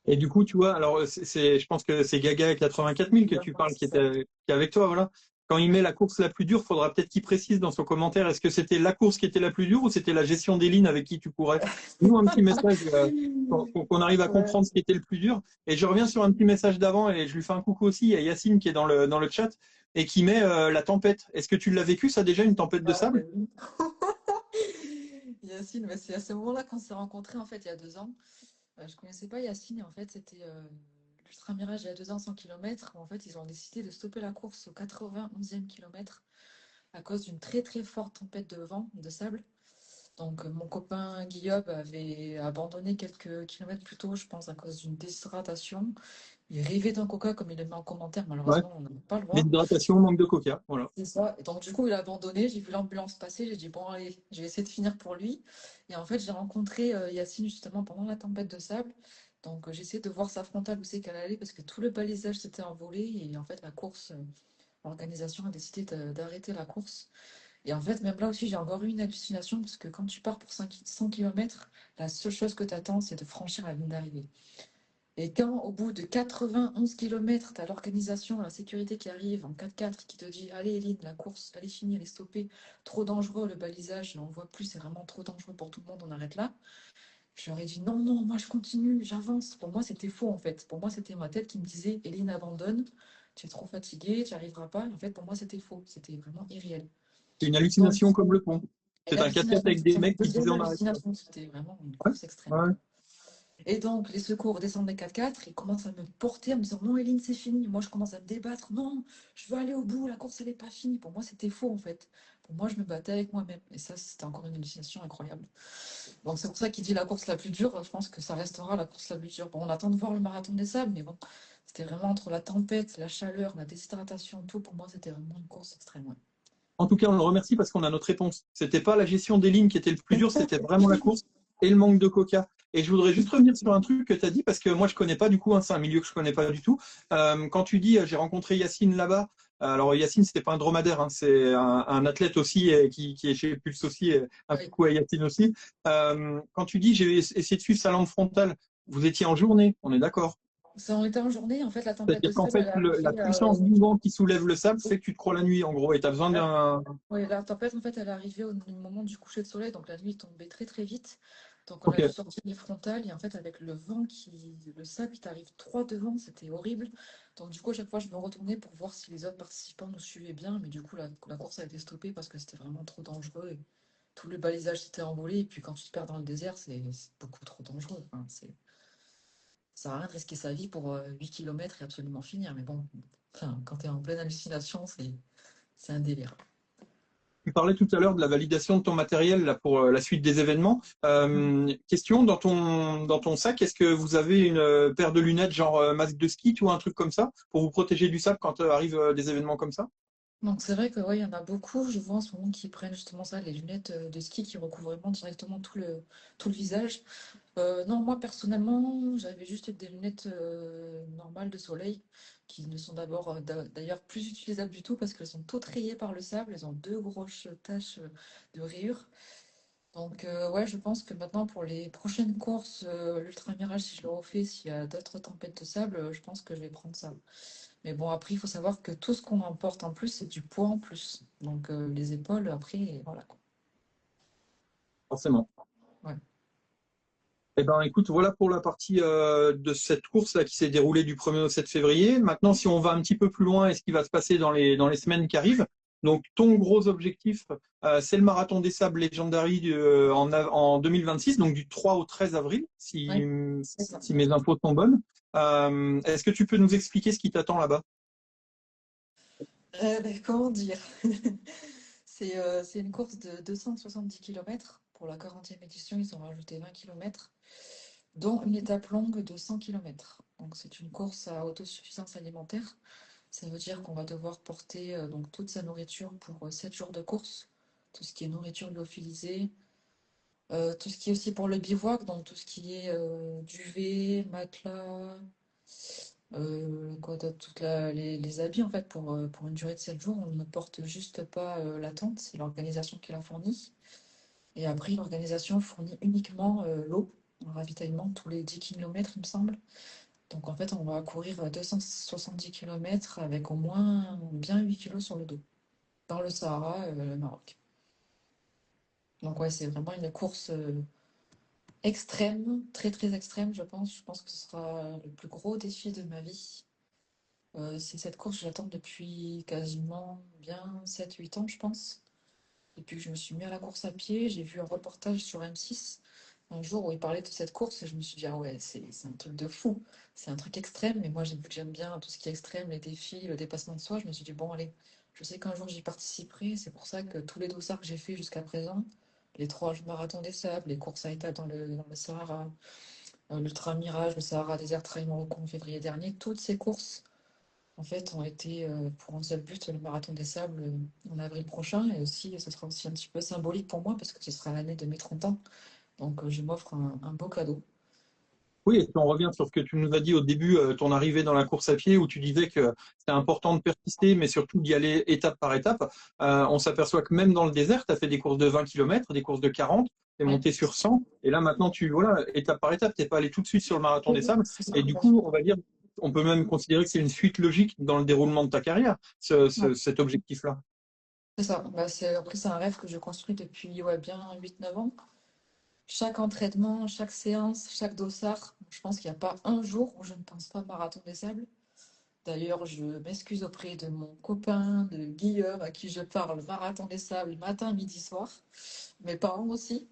Et du coup, tu vois, alors je pense que c'est Gaga 84 000 que Ouais, tu parles c'est ça. qui est avec toi, voilà. Quand il met la course la plus dure, faudra peut-être qu'il précise dans son commentaire, est-ce que c'était la course qui était la plus dure ou c'était la gestion des lignes avec qui tu courais? Nous, un petit message qu'on arrive à Ouais. comprendre ce qui était le plus dur. Et je reviens sur un petit message d'avant et je lui fais un coucou aussi. Il y a Yacine qui est dans le chat et qui met la tempête. Est-ce que tu l'as vécu ça déjà, une tempête de Ah, sable? ben oui. Yacine, c'est à ce moment-là qu'on s'est rencontrés en fait il y a 2 ans. Je connaissais pas Yacine et en fait c'était l'Ultra Mirage il y a 2 ans 100 km où en fait ils ont décidé de stopper la course au 91e kilomètre à cause d'une très très forte tempête de vent, de sable. Donc mon copain Guillaume avait abandonné quelques kilomètres plus tôt, je pense, à cause d'une déshydratation. Il rêvait d'un coca comme il le met en commentaire, Ouais. malheureusement on n'a pas le droit. L'hydratation, manque de coca. Voilà. C'est ça. Et donc, du coup, il a abandonné. J'ai vu l'ambulance passer. J'ai dit, bon, allez, je vais essayer de finir pour lui. Et en fait, j'ai rencontré Yacine justement pendant la tempête de sable. Donc, j'ai essayé de voir sa frontale où c'est qu'elle allait parce que tout le balisage s'était envolé. Et en fait, la course, l'organisation a décidé d'arrêter la course. Et en fait, même là aussi, j'ai encore eu une hallucination parce que quand tu pars pour 100 km, la seule chose que tu attends, c'est de franchir la ligne d'arrivée. Et quand, au bout de 91 km, tu as l'organisation, la sécurité qui arrive en 4x4 qui te dit, allez, Eline, la course, elle est finie, elle est stoppée, trop dangereux, le balisage, on ne voit plus, c'est vraiment trop dangereux pour tout le monde, on arrête là. Je leur ai dit, non, non, moi je continue, j'avance. Pour moi, c'était faux en fait. Pour moi, c'était ma tête qui me disait, Eline, abandonne, tu es trop fatiguée, tu n'y arriveras pas. En fait, pour moi, c'était faux, c'était vraiment irréel. C'est une Donc, hallucination comme le pont. une C'est un 4x4 hallucination, avec des c'était ma mecs qui disaient deuxième on arrête. hallucination, c'était vraiment une Ouais, course extrême, ouais. quoi. Et donc, les secours descendent des 4x4, ils commencent à me porter en me disant non, Eline, c'est fini. Moi, je commence à me débattre. Non, je veux aller au bout, la course, elle n'est pas finie. Pour moi, c'était faux, en fait. Pour moi, je me battais avec moi-même. Et ça, c'était encore une hallucination incroyable. Donc, c'est pour ça qu'il dit la course la plus dure. Je pense que ça restera la course la plus dure. Bon, on attend de voir le marathon des sables, mais bon, c'était vraiment entre la tempête, la chaleur, la déshydratation, tout. Pour moi, c'était vraiment une course extrême. Ouais. En tout cas, on le remercie parce qu'on a notre réponse. C'était pas la gestion des lignes qui était le plus dur, c'était vraiment la course et le manque de coca. Et je voudrais juste revenir sur un truc que tu as dit parce que moi je connais pas du coup, hein, c'est un milieu que je connais pas du tout. Quand tu dis j'ai rencontré Yacine là-bas, alors Yacine c'était pas un dromadaire, hein, c'est un athlète aussi qui est chez Pulse aussi, un Oui. coup à Yacine aussi. Quand tu dis j'ai essayé de suivre sa lampe frontale, vous étiez en journée, on est d'accord. Ça, on était en journée. En fait, la tempête de C'est-à-dire qu'en sable, elle fait est la arrivée. puissance du vent qui soulève le sable fait que tu te crois la nuit en gros et tu as besoin d'un. Oui, la tempête, en fait, elle est arrivée au moment du coucher de soleil, donc la nuit tombait très très vite. Donc on a dû Ok. sortir les frontales et en fait avec le sable qui t'arrive droit devant, c'était horrible. Donc du coup à chaque fois je me retournais pour voir si les autres participants nous suivaient bien, mais du coup la course a été stoppée parce que c'était vraiment trop dangereux et tout le balisage s'était envolé et puis quand tu te perds dans le désert c'est beaucoup trop dangereux. Enfin, ça sert à rien de risquer sa vie pour 8 km et absolument finir. Mais bon, enfin, quand tu es en pleine hallucination, c'est un délire. Tu parlais tout à l'heure de la validation de ton matériel là, pour la suite des événements. Question, dans ton sac, est-ce que vous avez une paire de lunettes genre masque de ski ou un truc comme ça pour vous protéger du sable quand arrivent des événements comme ça? Donc c'est vrai que ouais, il y en a beaucoup, je vois en ce moment qui prennent justement ça, les lunettes de ski qui recouvrent vraiment directement tout le visage. Non, moi personnellement, j'avais juste des lunettes normales de soleil qui ne sont d'abord d'ailleurs plus utilisables du tout parce qu'elles sont toutes rayées par le sable, elles ont deux grosses taches de rayures. Donc ouais, je pense que maintenant pour les prochaines courses, l'Ultra Mirage, si je le refais, s'il y a d'autres tempêtes de sable, je pense que je vais prendre ça. Mais bon, après, il faut savoir que tout ce qu'on emporte en plus, c'est du poids en plus. Donc, les épaules, après, voilà, quoi. Forcément. Ouais. Eh ben, écoute, voilà pour la partie de cette course là qui s'est déroulée du 1er au 7 février. Maintenant, si on va un petit peu plus loin et ce qui va se passer dans les semaines qui arrivent, donc ton gros objectif, c'est le marathon des sables Legendary en 2026, donc du 3 au 13 avril, si, Oui, c'est ça. si mes infos sont bonnes. Est-ce que tu peux nous expliquer ce qui t'attend là-bas? Comment dire? C'est une course de 270 km. Pour la 40e édition, ils ont rajouté 20 km, dont une étape longue de 100 km. Donc c'est une course à autosuffisance alimentaire. Ça veut dire qu'on va devoir porter donc toute sa nourriture pour 7 jours de course. Tout ce qui est nourriture lyophilisée, tout ce qui est aussi pour le bivouac, donc tout ce qui est duvet, matelas, quoi d'autre, les habits en fait pour une durée de 7 jours. On ne porte juste pas la tente, c'est l'organisation qui la fournit. Et après, l'organisation fournit uniquement l'eau, en ravitaillement tous les 10 km, il me semble. Donc en fait, on va courir 270 km avec au moins bien 8 kilos sur le dos, dans le Sahara, le Maroc. Donc ouais, c'est vraiment une course extrême, très très extrême, je pense. Je pense que ce sera le plus gros défi de ma vie. C'est cette course, je l'attends depuis quasiment bien 7 8 ans, je pense. Depuis que je me suis mis à la course à pied, j'ai vu un reportage sur M6 un jour où il parlait de cette course et je me suis dit, ah ouais, c'est un truc de fou. C'est un truc extrême, mais moi, j'ai vu que j'aime bien tout ce qui est extrême, les défis, le dépassement de soi. Je me suis dit, bon, allez, je sais qu'un jour j'y participerai. C'est pour ça que tous les dossards que j'ai fait jusqu'à présent, les 3 marathons des sables, les courses à étapes dans le Sahara, l'Ultra Mirage, le Sahara Desert Trail Morocco en février dernier, toutes ces courses en fait, ont été pour un seul but, le Marathon des Sables en avril prochain. Et aussi, ce sera aussi un petit peu symbolique pour moi parce que ce sera l'année de mes 30 ans. Donc, je m'offre un beau cadeau. Oui, et si on revient sur ce que tu nous as dit au début, ton arrivée dans la course à pied, où tu disais que c'était important de persister, mais surtout d'y aller étape par étape. On s'aperçoit que même dans le désert, tu as fait des courses de 20 km, des courses de 40, tu es Oui, monté sur 100, et là maintenant, voilà, étape par étape, tu n'es pas allé tout de suite sur le marathon des sables. c'est ça. Et du coup, on va dire, on peut même considérer que c'est une suite logique dans le déroulement de ta carrière, Ouais, cet objectif-là. c'est ça. Bah, après, c'est un rêve que je construis depuis ouais, bien 8 9 ans. Chaque entraînement, chaque séance, chaque dossard, je pense qu'il n'y a pas un jour où je ne pense pas Marathon des Sables. D'ailleurs, je m'excuse auprès de mon copain, de Guillaume, à qui je parle Marathon des Sables matin, midi, soir. Mes parents aussi.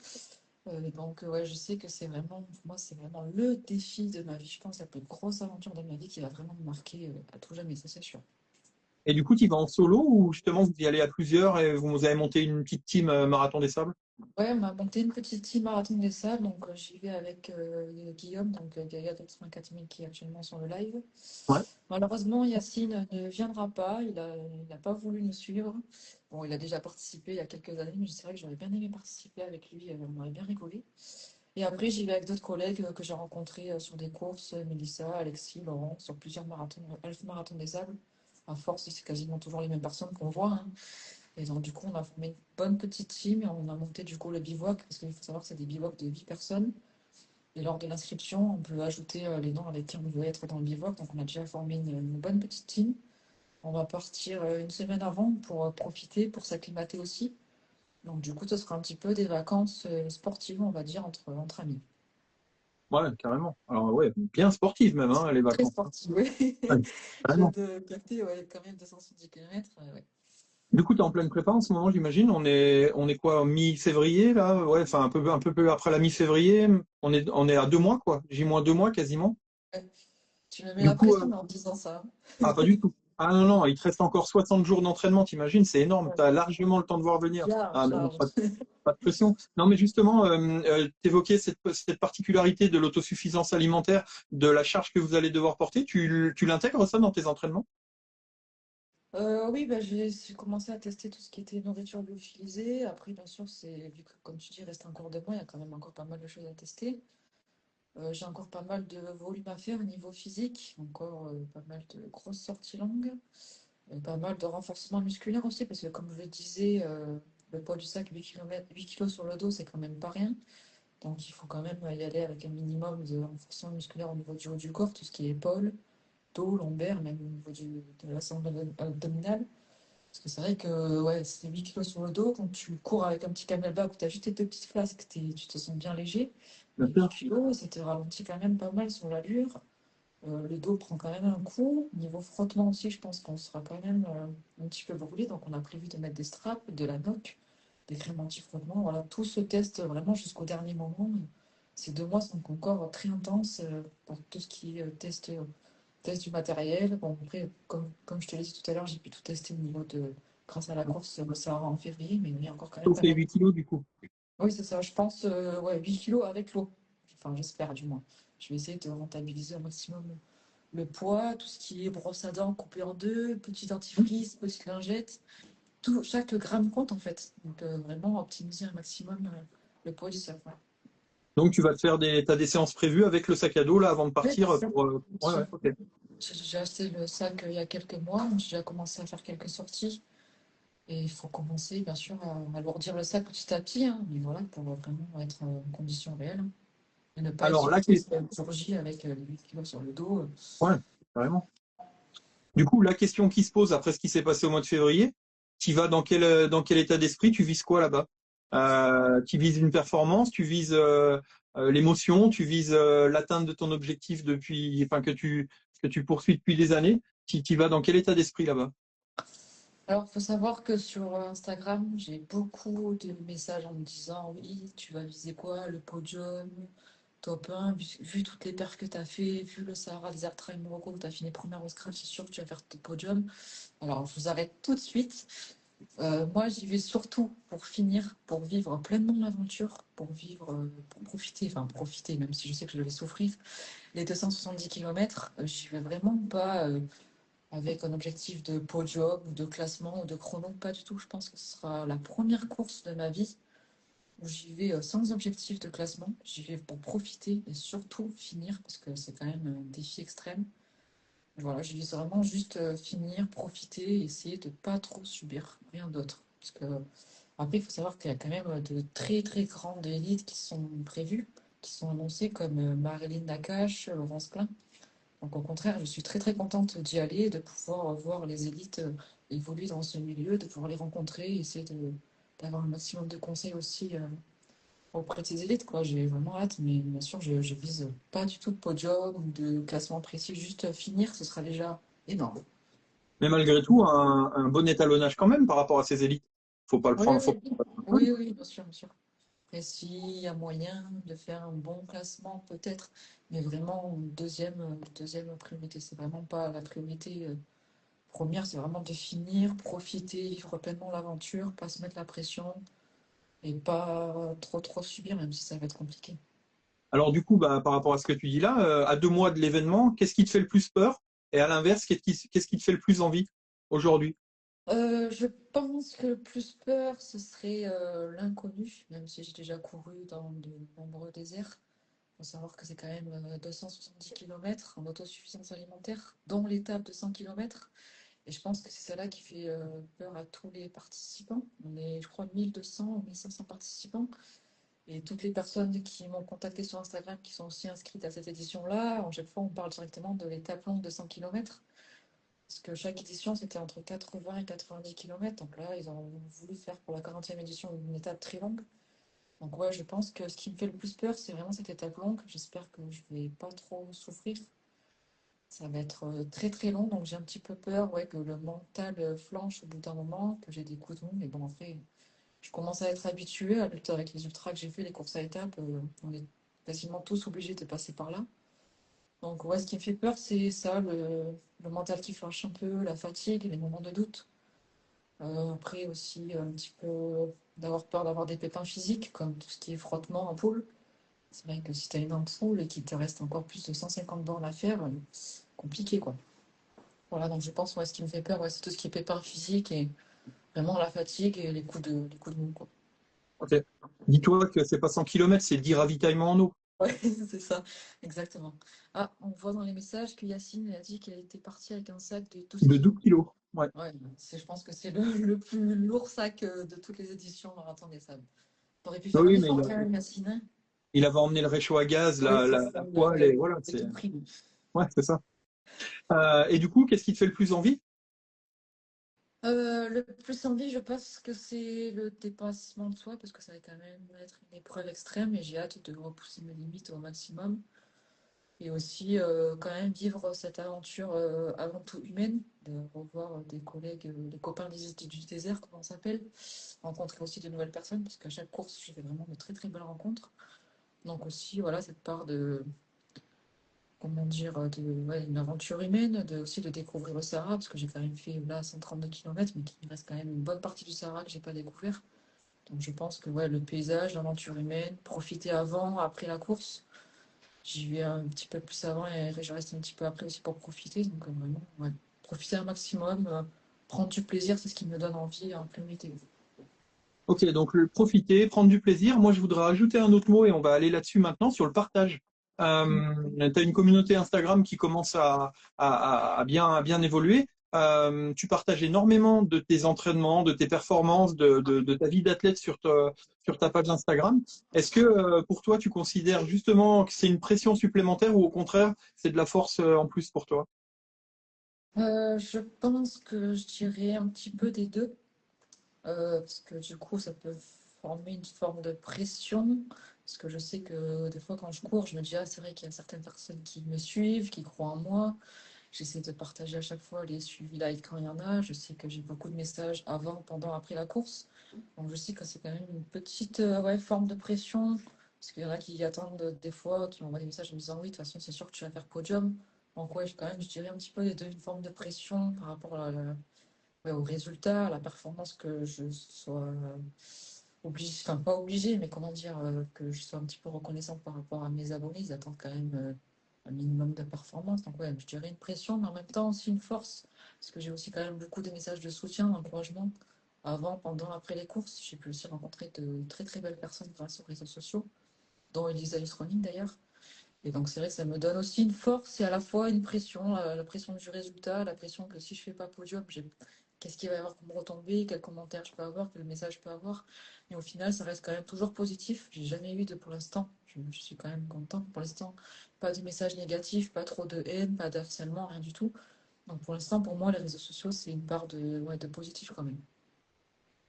Donc, ouais, je sais que c'est vraiment, pour moi, c'est vraiment le défi de ma vie. Je pense la plus grosse aventure de ma vie qui va vraiment me marquer à tout jamais, ça c'est sûr. Et du coup, tu vas en solo ou justement vous y allez à plusieurs et vous avez monté une petite team Marathon des Sables? Ouais, on a monté une petite team Marathon des Sables, donc j'y vais avec Guillaume, donc Gaïa de 84 000 qui est actuellement sur le live. Ouais. Malheureusement, Yacine ne viendra pas, il n'a pas voulu nous suivre. Bon, il a déjà participé il y a quelques années, mais c'est vrai que j'aurais bien aimé participer avec lui, on aurait bien rigolé. Et après, j'y vais avec d'autres collègues que j'ai rencontrés sur des courses, Mélissa, Alexis, Laurent, sur plusieurs marathons, Elf Marathon des Sables. À force, c'est quasiment toujours les mêmes personnes qu'on voit, hein. Et donc, du coup, on a formé une bonne petite team et on a monté du coup le bivouac, parce qu'il faut savoir que c'est des bivouacs de 8 personnes. Et lors de l'inscription, on peut ajouter les noms avec qui on veut être dans le bivouac. Donc, on a déjà formé une bonne petite team. On va partir une semaine avant pour profiter, pour s'acclimater aussi. Donc, du coup, ce sera un petit peu des vacances sportives, on va dire, entre amis. Ouais, carrément. Alors ouais, bien sportive même, hein, les Très vacances. sportive, oui. Ouais, Je viens carrément. de capter ouais, quand même 270 km. Ouais. Du coup, tu es en pleine prépa en ce moment, j'imagine. On est quoi, mi-février, là? Ouais, enfin un peu après la mi-février. On est à 2 mois, quoi. J-2 mois quasiment. Ouais. Tu me mets Du la coup, pression en disant ça. ah, pas du tout. Ah non, non, il te reste encore 60 jours d'entraînement, t'imagines, c'est énorme. Ouais. Tu as largement le temps de voir venir. Large, Ah non, large. pas de pression. Non, mais justement, tu évoquais cette particularité de l'autosuffisance alimentaire, de la charge que vous allez devoir porter. Tu l'intègres ça dans tes entraînements? Oui, bah, j'ai commencé à tester tout ce qui était nourriture lyophilisée. Après, bien sûr, vu que, comme tu dis, il reste encore 2 mois, il y a quand même encore pas mal de choses à tester. J'ai encore pas mal de volume à faire au niveau physique, encore pas mal de grosses sorties longues, pas mal de renforcement musculaire aussi, parce que comme je le disais, le poids du sac, 8 kilos sur le dos, c'est quand même pas rien. Donc il faut quand même y aller avec un minimum de renforcement musculaire au niveau du haut du corps, tout ce qui est épaules, dos, lombaire, même au niveau de la sangle abdominale. Parce que c'est vrai que ouais, c'est 8 kilos sur le dos. Quand tu cours avec un petit camelback où tu as juste tes deux petites flasques, tu te sens bien léger. Bien Mais 8 sûr. kilos, ça te ralentit quand même pas mal sur l'allure. Le dos prend quand même un coup. Niveau frottement aussi, je pense qu'on sera quand même un petit peu brûlé. Donc, on a prévu de mettre des straps, de la noc, des crèmes anti-frottement. Voilà, tout se teste vraiment jusqu'au dernier moment. Ces 2 mois sont encore très intenses pour tout ce qui est test du matériel. Bon, après, comme je te l'ai dit tout à l'heure, j'ai pu tout tester au niveau de, grâce à la course au Sahara en février, mais il y a encore quand même Sauf pas les mal. 8 kilos du coup. Oui, c'est ça. Je pense, ouais, 8 kilos avec l'eau. Enfin, j'espère du moins. Je vais essayer de rentabiliser au maximum le poids, tout ce qui est brosse à dents coupée en deux, petit dentifrice, petite lingette. Tout, chaque gramme compte en fait. Donc, vraiment optimiser un maximum le poids du sac. Ouais. Donc tu vas te faire t'as des séances prévues avec le sac à dos là avant de Oui, c'est partir ça. pour. Bien Ouais, ouais, sûr. ok. J'ai acheté le sac il y a quelques mois. J'ai déjà commencé à faire quelques sorties. Et il faut commencer, bien sûr, à alourdir le sac petit à petit, hein, mais voilà, pour vraiment être en condition réelle, hein, et ne pas être Alors là, surpris le jour J avec les 8 kilos sur le dos. ouais, carrément. Du coup, la question qui se pose après ce qui s'est passé au mois de février, tu vas dans quel état d'esprit? Tu vises quoi là-bas? Tu vises une performance, tu vises l'émotion, tu vises l'atteinte de ton objectif enfin que tu poursuis depuis des années. Tu vas dans quel état d'esprit là-bas? Alors, il faut savoir que sur Instagram, j'ai beaucoup de messages en me disant oui, tu vas viser quoi? Le podium, top 1, vu toutes les perfs que tu as fait, vu le Sahara Desert Trail Morocco où tu as fini première au scratch, c'est sûr que tu vas faire ton podium. Alors, je vous arrête tout de suite. Moi, j'y vais surtout pour finir, pour vivre pleinement l'aventure, pour vivre, pour profiter, enfin profiter, même si je sais que je vais souffrir. Les 270 km, j'y vais vraiment pas avec un objectif de podium ou de classement ou de chrono, pas du tout. Je pense que ce sera la première course de ma vie où j'y vais sans objectif de classement. J'y vais pour profiter et surtout finir parce que c'est quand même un défi extrême. Voilà, j'y vais vraiment juste finir, profiter et essayer de pas trop subir, rien d'autre. Parce que après, il faut savoir qu'il y a quand même de très très grandes élites qui sont prévues, qui sont annoncées comme Marilyn Nakache, Laurence Klein. Donc au contraire, je suis très très contente d'y aller, de pouvoir voir les élites évoluer dans ce milieu, de pouvoir les rencontrer, essayer d'avoir un maximum de conseils aussi auprès de ces élites, quoi. J'ai vraiment hâte, mais bien sûr, je vise pas du tout de podium ou de classement précis, juste finir, ce sera déjà énorme. Mais malgré tout, un bon étalonnage quand même par rapport à ces élites. Faut pas le Oui, prendre. oui, oui, oui, bien sûr, bien sûr. Et s'il y a moyen de faire un bon classement, peut-être, mais vraiment deuxième priorité. C'est vraiment pas la priorité première, c'est vraiment de finir, profiter, vivre pleinement l'aventure, pas se mettre la pression et pas trop subir, même si ça va être compliqué. Alors du coup, bah, par rapport à ce que tu dis là, à 2 mois de l'événement, qu'est-ce qui te fait le plus peur? Et à l'inverse, qu'est-ce qui te fait le plus envie aujourd'hui? Je pense que le plus peur, ce serait l'inconnu, même si j'ai déjà couru dans de nombreux déserts. Il faut savoir que c'est quand même 270 km en autosuffisance alimentaire, dont l'étape de 100 km. Et je pense que c'est celle-là qui fait peur à tous les participants. On est, je crois, 1200 ou 1500 participants. Et toutes les personnes qui m'ont contacté sur Instagram, qui sont aussi inscrites à cette édition-là, à chaque fois, on parle directement de l'étape longue de 100 km. Parce que chaque édition, c'était entre 80 et 90 km. Donc là, ils ont voulu faire pour la 40e édition une étape très longue. Donc ouais, je pense que ce qui me fait le plus peur, c'est vraiment cette étape longue. J'espère que je vais pas trop souffrir. Ça va être très très long, donc j'ai un petit peu peur, ouais, que le mental flanche au bout d'un moment, que j'ai des coups de mou. Mais bon, après, je commence à être habituée à lutter avec les ultras que j'ai fait, les courses à étapes. On est quasiment tous obligés de passer par là. Donc ouais, ce qui me fait peur, c'est ça, le mental qui flanche un peu, la fatigue, les moments de doute. Après aussi un petit peu d'avoir peur d'avoir des pépins physiques, comme tout ce qui est frottement en poule. C'est vrai que si tu as une ampoule et qu'il te reste encore plus de 150 bornes à faire, c'est compliqué quoi. Voilà, donc je pense ouais, ce qui me fait peur, ouais, c'est tout ce qui est pépins physiques et vraiment la fatigue et les coups de mou, quoi. Ok. Dis-toi que c'est pas 100 km, c'est 10 ravitaillements en eau Ouais, c'est ça, exactement. Ah, on voit dans les messages que Yacine a dit qu'elle était partie avec un sac de 12 de kilos. 12 kilos. Ouais. Ouais, je pense que c'est le plus lourd sac de toutes les éditions marathon des sables. T'aurais pu Ah faire un oui, mais effort quand même, Yacine, hein. il avait emmené le réchaud à gaz, Oui, c'est ça, la poêle, et voilà, c'est tout pris. ouais, c'est ça. Et du coup, qu'est-ce qui te fait le plus envie? Le plus envie, je pense que c'est le dépassement de soi, parce que ça va quand même être une épreuve extrême et j'ai hâte de repousser mes limites au maximum. Et aussi, quand même, vivre cette aventure avant tout humaine, de revoir des collègues, les copains du désert, comment on s'appelle, rencontrer aussi de nouvelles personnes, parce qu'à chaque course, je fais vraiment de très très belles rencontres. Donc aussi, voilà, cette part de, comment dire, ouais, une aventure humaine, aussi de découvrir le Sahara, parce que j'ai quand même fait là 132 km, mais qu'il me reste quand même une bonne partie du Sahara que j'ai pas découvert. Donc je pense que ouais, le paysage, l'aventure humaine, profiter avant, après la course. J'y vais un petit peu plus avant et je reste un petit peu après aussi pour profiter. Donc vraiment, ouais, profiter un maximum, prendre du plaisir, c'est ce qui me donne envie en pleine météo. Ok, donc le profiter, prendre du plaisir. Moi, je voudrais ajouter un autre mot et on va aller là-dessus maintenant sur le partage. Tu as une communauté Instagram qui commence à bien évoluer. Tu partages énormément de tes entraînements, de tes performances, de ta vie d'athlète sur ta page Instagram. Est-ce que pour toi, tu considères justement que c'est une pression supplémentaire ou au contraire, c'est de la force en plus pour toi? Je pense que je dirais un petit peu des deux. Parce que du coup, ça peut former une forme de pression. Parce que je sais que des fois, quand je cours, je me dis, ah, c'est vrai qu'il y a certaines personnes qui me suivent, qui croient en moi. J'essaie de partager à chaque fois les suivis live quand il y en a. Je sais que j'ai beaucoup de messages avant, pendant, après la course. Donc je sais que c'est quand même une petite ouais, forme de pression. Parce qu'il y en a qui attendent des fois, qui m'envoient des messages en me disant, oui, de toute façon, c'est sûr que tu vas faire podium. Donc ouais, quand même, je dirais un petit peu les deux, une forme de pression par rapport ouais, au résultat, à la performance que je sois obligée, enfin pas obligée, mais comment dire, que je sois un petit peu reconnaissante par rapport à mes abonnés. Ils attendent quand même un minimum de performance. Donc ouais, je dirais une pression, mais en même temps aussi une force. Parce que j'ai aussi quand même beaucoup de messages de soutien, d'encouragement avant, pendant, après les courses. J'ai pu aussi rencontrer de très très belles personnes grâce aux réseaux sociaux, dont Elisa Running d'ailleurs. Et donc c'est vrai que ça me donne aussi une force et à la fois une pression, la pression du résultat, la pression que si je fais pas podium, qu'est-ce qu'il va y avoir comme retombée, quels commentaires je peux avoir, quel message je peux avoir. Mais au final, ça reste quand même toujours positif. J'ai jamais eu de, pour l'instant, je suis quand même contente. Pour l'instant, pas de messages négatifs, pas trop de haine, pas de harcèlement, rien du tout. Donc pour l'instant, pour moi, les réseaux sociaux, c'est une part de, ouais, de positif quand même.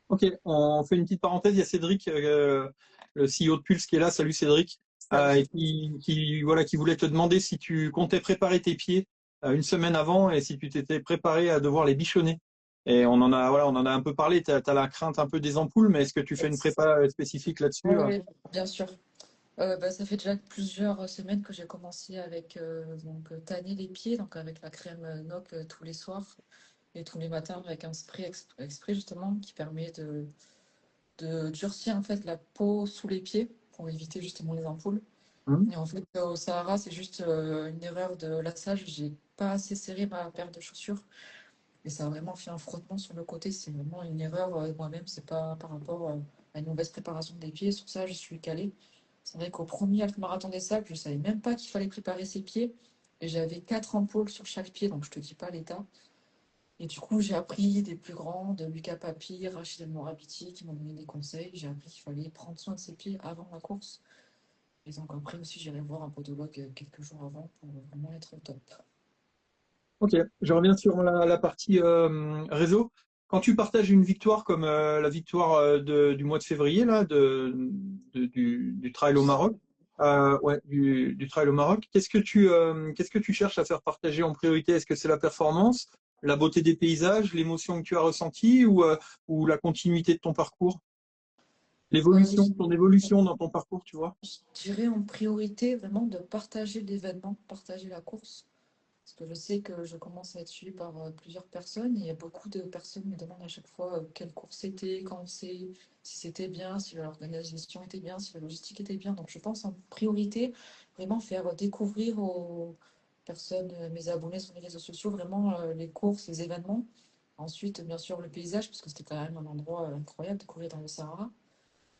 Ok, on fait une petite parenthèse. Il y a Cédric, le CEO de Pulse, qui est là. Salut Cédric, et Salut. voilà, qui voulait te demander si tu comptais préparer tes pieds une semaine avant et si tu t'étais préparé à devoir les bichonner. Et voilà, on en a un peu parlé. T'as la crainte un peu des ampoules, mais est-ce que tu fais une prépa spécifique là-dessus? Oui, oui, bien sûr. Bah, ça fait déjà plusieurs semaines que j'ai commencé avec tanner les pieds, donc avec la crème NOC tous les soirs et tous les matins avec un spray exprès justement qui permet de durcir en fait la peau sous les pieds pour éviter justement les ampoules. Hum. Et en fait au Sahara c'est juste une erreur de lassage, j'ai pas assez serré ma paire de chaussures et ça a vraiment fait un frottement sur le côté, c'est vraiment une erreur moi-même, c'est pas par rapport à une mauvaise préparation des pieds, sur ça je suis calée. C'est vrai qu'au premier half-marathon des sables, je savais même pas qu'il fallait préparer ses pieds. Et j'avais 4 ampoules sur chaque pied, donc je te dis pas l'état. Et du coup, j'ai appris des plus grands, de Lucas Papi, Rachid El Morabiti, qui m'ont donné des conseils. J'ai appris qu'il fallait prendre soin de ses pieds avant la course. Et donc après aussi, j'irai voir un podologue quelques jours avant pour vraiment être au top. Ok, je reviens sur la partie réseau. Quand tu partages une victoire comme la victoire du mois de février là, du Trail au Maroc, ouais, du Trail au Maroc, qu'est-ce que tu cherches à faire partager en priorité? Est-ce que c'est la performance, la beauté des paysages, l'émotion que tu as ressentie ou la continuité de ton parcours? Je Ton évolution dans ton parcours, tu vois? je dirais en priorité vraiment de partager l'événement, partager la course. Parce que je sais que je commence à être suivie par plusieurs personnes et il y a beaucoup de personnes qui me demandent à chaque fois quelle course c'était, quand c'est, si c'était bien, si l'organisation était bien, si la logistique était bien. Donc je pense en priorité vraiment faire découvrir aux personnes, mes abonnés sur les réseaux sociaux, vraiment les courses, les événements. Ensuite, bien sûr, le paysage, parce que c'était quand même un endroit incroyable de courir dans le Sahara.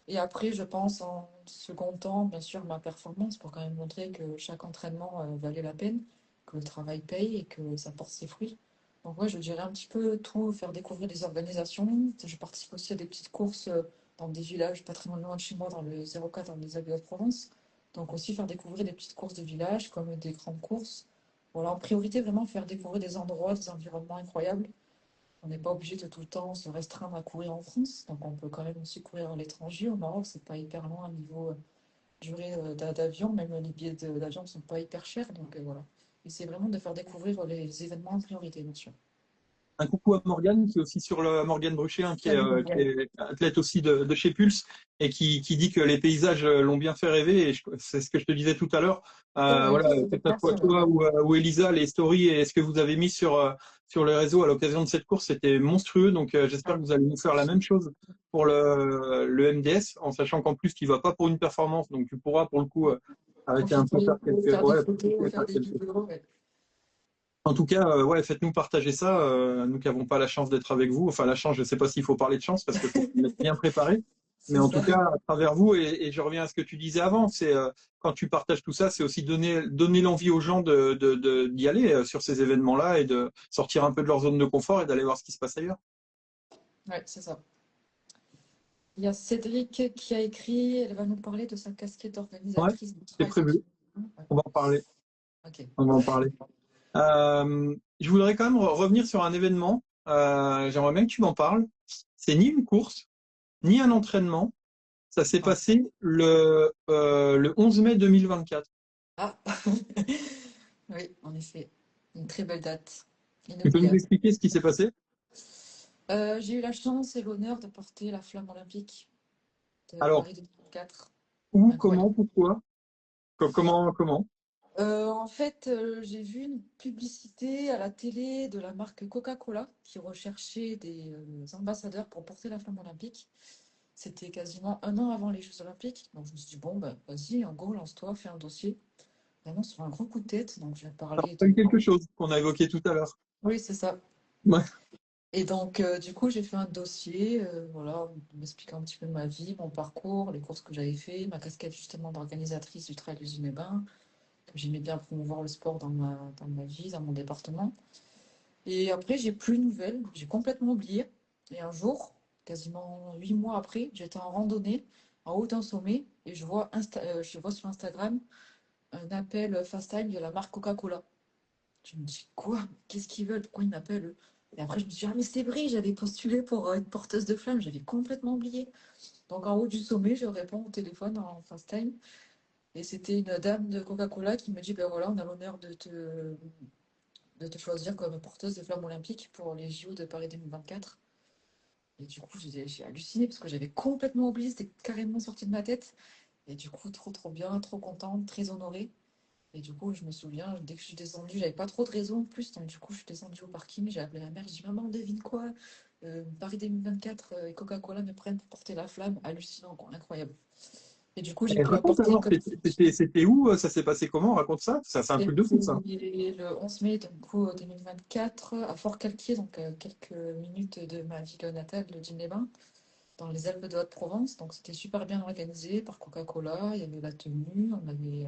Et après, je pense en second temps, bien sûr, ma performance pour quand même montrer que chaque entraînement valait la peine, que le travail paye et que ça porte ses fruits. Donc, ouais, je dirais un petit peu tout, faire découvrir des organisations. Je participe aussi à des petites courses dans des villages pas très loin de chez moi, dans le 04, dans les Alpes de Provence. Donc, aussi faire découvrir des petites courses de village comme des grandes courses. Voilà, en priorité, vraiment faire découvrir des endroits, des environnements incroyables On n'est pas obligé de tout le temps se restreindre à courir en France, donc on peut quand même aussi courir à l'étranger. Au Maroc, c'est pas hyper loin au niveau durée d'avion, même les billets d'avion ne sont pas hyper chers, donc voilà. Et c'est vraiment de faire découvrir les événements en priorité, bien sûr. Un coucou à Morgane, qui est aussi sur le Morgane Bruchet, hein, Salut, qui Morgane. est athlète aussi de chez Pulse et qui dit que les paysages l'ont bien fait rêver. Et c'est ce que je te disais tout à l'heure. Oui, Voilà, que ce soit merci, toi Morgane. ou Elisa, les stories et ce que vous avez mis sur les réseaux à l'occasion de cette course, c'était monstrueux. Donc j'espère que vous allez nous faire la même chose pour le MDS, en sachant qu'en plus, tu vas pas pour une performance, donc tu pourras pour le coup arrêter un peu Profiter, faire quelques, faire des ouais, photos, faire faire des quelques. vidéos. Ouais. En tout cas, ouais, faites-nous partager ça. Nous qui n'avons pas la chance d'être avec vous. Enfin, la chance, je ne sais pas s'il faut parler de chance parce qu'il faut être bien préparé. Mais C'est en tout ça. cas, à travers vous, et je reviens à ce que tu disais avant, c'est quand tu partages tout ça, c'est aussi donner l'envie aux gens d'y aller sur ces événements-là et de sortir un peu de leur zone de confort et d'aller voir ce qui se passe ailleurs. Ouais, c'est ça. Il y a Cédric qui a écrit, elle va nous parler de sa casquette Ouais, d'organisatrice de c'est Triathlon. prévu. Ouais. On va en parler. Ok. On va en parler. Je voudrais quand même revenir sur un événement. J'aimerais bien que tu m'en parles. C'est ni une course, ni un entraînement. Ça s'est Ah. passé le 11 mai 2024. Ah. Oui, en effet. Une très belle date. Tu peux nous Inoubliable. expliquer ce qui s'est passé? J'ai eu la chance et l'honneur de porter la flamme olympique de Alors, Paris 2024. où, Incroyable. comment, pourquoi? Comment? En fait, j'ai vu une publicité à la télé de la marque Coca-Cola qui recherchait des ambassadeurs pour porter la flamme olympique. C'était quasiment un an avant les Jeux Olympiques. Donc je me suis dit, bon, bah, vas-y, en go, lance-toi, fais un dossier. Vraiment sur un gros coup de tête. Donc je vais Ça parler rappelle de... quelque chose qu'on a évoqué tout à l'heure. Oui, c'est ça. Ouais. Et donc, du coup, j'ai fait un dossier, voilà, m'expliquant un petit peu ma vie, mon parcours, les courses que j'avais fait, ma casquette justement d'organisatrice du Trail des Bains, que j'aimais bien promouvoir le sport dans ma vie, dans mon département. Et après, j'ai plus de nouvelles, j'ai complètement oublié. Et un jour, quasiment 8 mois après, j'étais en randonnée en haut d'un sommet et je vois sur Instagram un appel FaceTime de la marque Coca-Cola. Je me dis, quoi? Qu'est-ce qu'ils veulent? Pourquoi ils m'appellent, eux? Et après, je me suis dit, ah, mais c'est vrai, j'avais postulé pour être porteuse de flamme, j'avais complètement oublié. Donc, en haut du sommet, je réponds au téléphone en FaceTime. Et c'était une dame de Coca-Cola qui me dit, ben voilà, on a l'honneur de te choisir comme porteuse de flamme olympique pour les JO de Paris 2024. Et du coup, j'ai halluciné parce que j'avais complètement oublié, c'était carrément sorti de ma tête. Et du coup, trop, trop bien, trop contente, très honorée. Et du coup, je me souviens, dès que je suis descendue, j'avais pas trop de réseau en plus. Donc, du coup, je suis descendue au parking, j'ai appelé la mère, j'ai dit, maman, devine quoi? Paris 2024 et Coca-Cola me prennent pour porter la flamme. Hallucinant, quoi, incroyable. Et du coup, j'ai Et pu la raconte porter alors, comme c'était où? Ça s'est passé comment? Raconte ça. Ça, c'est un truc de fou, ça. c'était le 11 mai donc, 2024 à Fort-Calquier, donc quelques minutes de ma ville natale de Digne-les-Bains, dans les Alpes de Haute-Provence. Donc c'était super bien organisé par Coca-Cola. Il y avait la tenue, on avait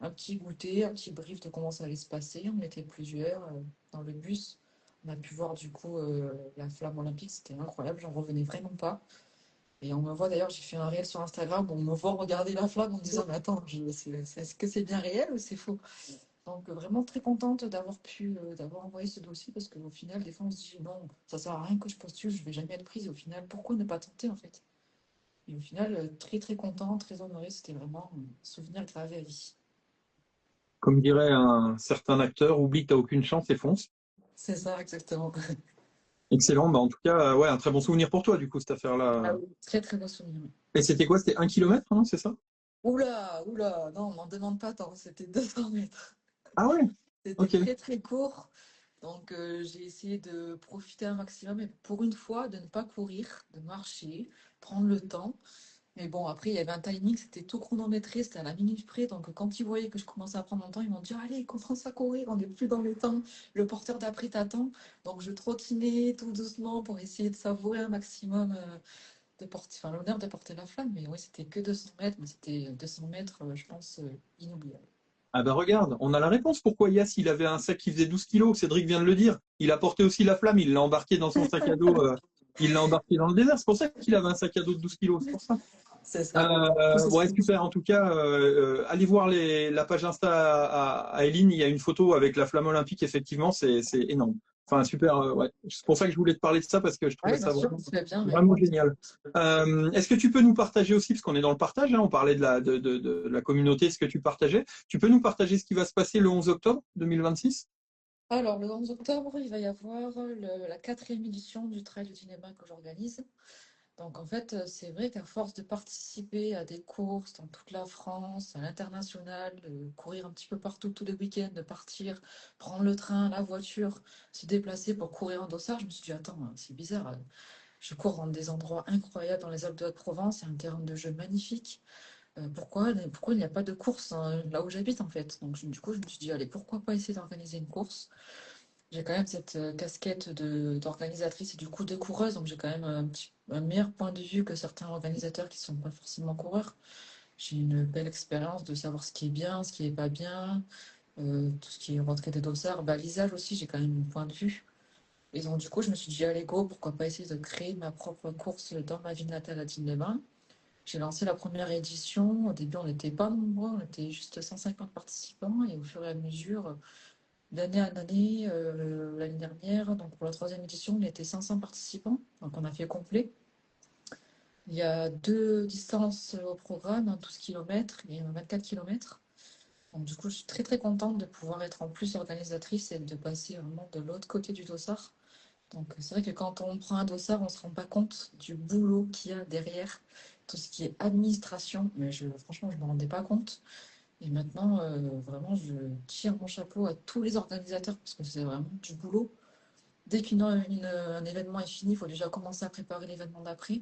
un petit goûter, un petit brief de comment ça allait se passer. On était plusieurs dans le bus. On a pu voir du coup la flamme olympique, c'était incroyable, j'en revenais vraiment pas. Et on me voit d'ailleurs, j'ai fait un réel sur Instagram, on me voit regarder la flamme en me disant, mais attends, est-ce que c'est bien réel ou c'est faux? Donc vraiment très contente d'avoir pu d'avoir envoyé ce dossier parce qu'au final, des fois, on se dit, non, ça sert à rien que je postule, je vais jamais être prise. Et au final, pourquoi ne pas tenter en fait? Et au final, très très content, très honorée, c'était vraiment un souvenir gravé à vie. Comme dirait un certain acteur, oublie que t'as aucune chance et fonce. C'est ça, exactement. Excellent. Bah, en tout cas, ouais, un très bon souvenir pour toi, du coup, cette Ah affaire-là. oui, très très beau souvenir. Oui. Et c'était quoi? C'était 1 kilomètre, hein, c'est ça? Oula, oula, non, on m'en demande pas tant, c'était 200 mètres. Ah ouais? C'était Ok. très très court. Donc j'ai essayé de profiter un maximum et pour une fois de ne pas courir, de marcher, prendre le temps. Mais bon, après, il y avait un timing, c'était tout chronométré, c'était à la minute près. Donc, quand ils voyaient que je commençais à prendre mon temps, ils m'ont dit, allez, commence à courir, on n'est plus dans le temps. Le porteur d'après t'attend. Donc, je trottinais tout doucement pour essayer de savourer un maximum de porter, enfin, l'honneur de porter la flamme. Mais oui, c'était que 200 mètres, mais c'était 200 mètres, je pense, inoubliable. Ah bah regarde, on a la réponse pourquoi Yass il avait un sac qui faisait 12 kilos, Cédric vient de le dire. Il a porté aussi la flamme, il l'a embarqué dans son sac à dos, il l'a embarqué dans le désert, c'est pour ça qu'il avait un sac à dos de 12 kilos, c'est pour ça. C'est ça. Tout Ouais, s'explique. super, en tout cas, allez voir la page Insta à Eline, il y a une photo avec la flamme olympique, effectivement, c'est énorme. Enfin, super, ouais. C'est pour ça que je voulais te parler de ça parce que je trouvais Oui, bien ça sûr, vraiment, tu fais bien, oui. vraiment génial. Est-ce que tu peux nous partager aussi, parce qu'on est dans le partage, hein, on parlait de la communauté, ce que tu partageais. Tu peux nous partager ce qui va se passer le 11 octobre 2026? Alors, le 11 octobre, il va y avoir la quatrième édition du Trail du Cinéma que j'organise. Donc, en fait, c'est vrai qu'à force de participer à des courses dans toute la France, à l'international, de courir un petit peu partout tous les week-ends, de partir, prendre le train, la voiture, se déplacer pour courir en dossard, je me suis dit, attends, c'est bizarre. Je cours dans des endroits incroyables dans les Alpes de Haute-Provence, il y a un terrain de jeu magnifique. Pourquoi il n'y a pas de course hein, là où j'habite en fait? Donc, du coup, je me suis dit, allez, pourquoi pas essayer d'organiser une course? J'ai quand même cette casquette d'organisatrice et du coup de coureuse, donc j'ai quand même un meilleur point de vue que certains organisateurs qui ne sont pas forcément coureurs. J'ai une belle expérience de savoir ce qui est bien, ce qui est pas bien, tout ce qui est rentrée des dossards, balisage aussi, j'ai quand même un point de vue. Et donc du coup, je me suis dit, allez go, pourquoi pas essayer de créer ma propre course dans ma ville natale à Digne-les-Bains. J'ai lancé la première édition. Au début, on n'était pas nombreux, on était juste 150 participants. Et au fur et à mesure, d'année en année, l'année dernière, donc pour la troisième édition, il était 500 participants. Donc on a fait complet. Il y a deux distances au programme, hein, 12 km et 24 km. Donc du coup, je suis très très contente de pouvoir être en plus organisatrice et de passer vraiment de l'autre côté du dossard. Donc c'est vrai que quand on prend un dossard, on ne se rend pas compte du boulot qu'il y a derrière, tout ce qui est administration. Mais franchement, je ne me rendais pas compte. Et maintenant, vraiment, je tire mon chapeau à tous les organisateurs parce que c'est vraiment du boulot. Dès un événement est fini, il faut déjà commencer à préparer l'événement d'après.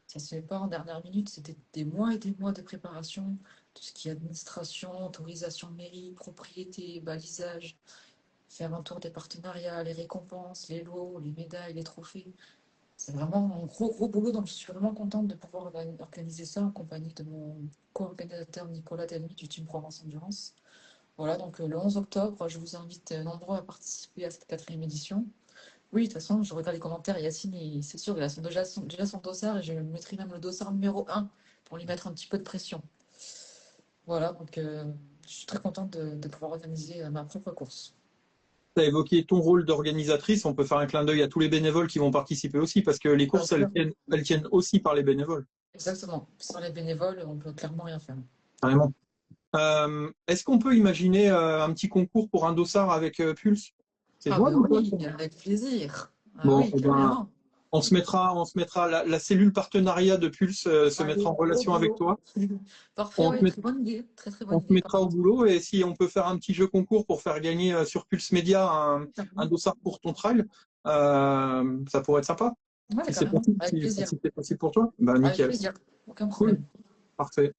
Ça ne se fait pas en dernière minute, c'était des mois et des mois de préparation. Tout ce qui est administration, autorisation mairie, propriété, balisage, faire un tour des partenariats, les récompenses, les lots, les médailles, les trophées. C'est vraiment un gros, gros boulot, donc je suis vraiment contente de pouvoir organiser ça en compagnie de mon co-organisateur Nicolas Delmy du Team Provence Endurance. Voilà, donc le 11 octobre, je vous invite nombreux à participer à cette quatrième édition. Oui, de toute façon, je regarde les commentaires, Yacine, c'est sûr, il a déjà son dossard et je mettrai même le dossard numéro 1 pour lui mettre un petit peu de pression. Voilà, donc je suis très contente de pouvoir organiser ma propre course. Tu as évoqué ton rôle d'organisatrice, on peut faire un clin d'œil à tous les bénévoles qui vont participer aussi, parce que les Bien courses, sûr. elles tiennent aussi par les bénévoles, Exactement. Sans les bénévoles, on peut clairement rien faire. carrément. Est-ce qu'on peut imaginer un petit concours pour un dossard avec Pulse? C'est Ah ben jouable ou pas? oui, avec plaisir. Ah Bon, oui, eh ben, carrément. on se mettra la cellule partenariat de Pulse se mettra Allez, en au relation avec boulot. toi. Parfait, On oui, te met- très bonne idée. Très très on bonne te idée, mettra au parfait. boulot et si on peut faire un petit jeu concours pour faire gagner sur Pulse Média un Carrément. dossard pour ton trail, ça pourrait être sympa. Ouais, Si c'est carrément. possible, Avec plaisir. si c'est possible pour toi, bah Avec nickel. plaisir. Aucun Cool, problème. parfait.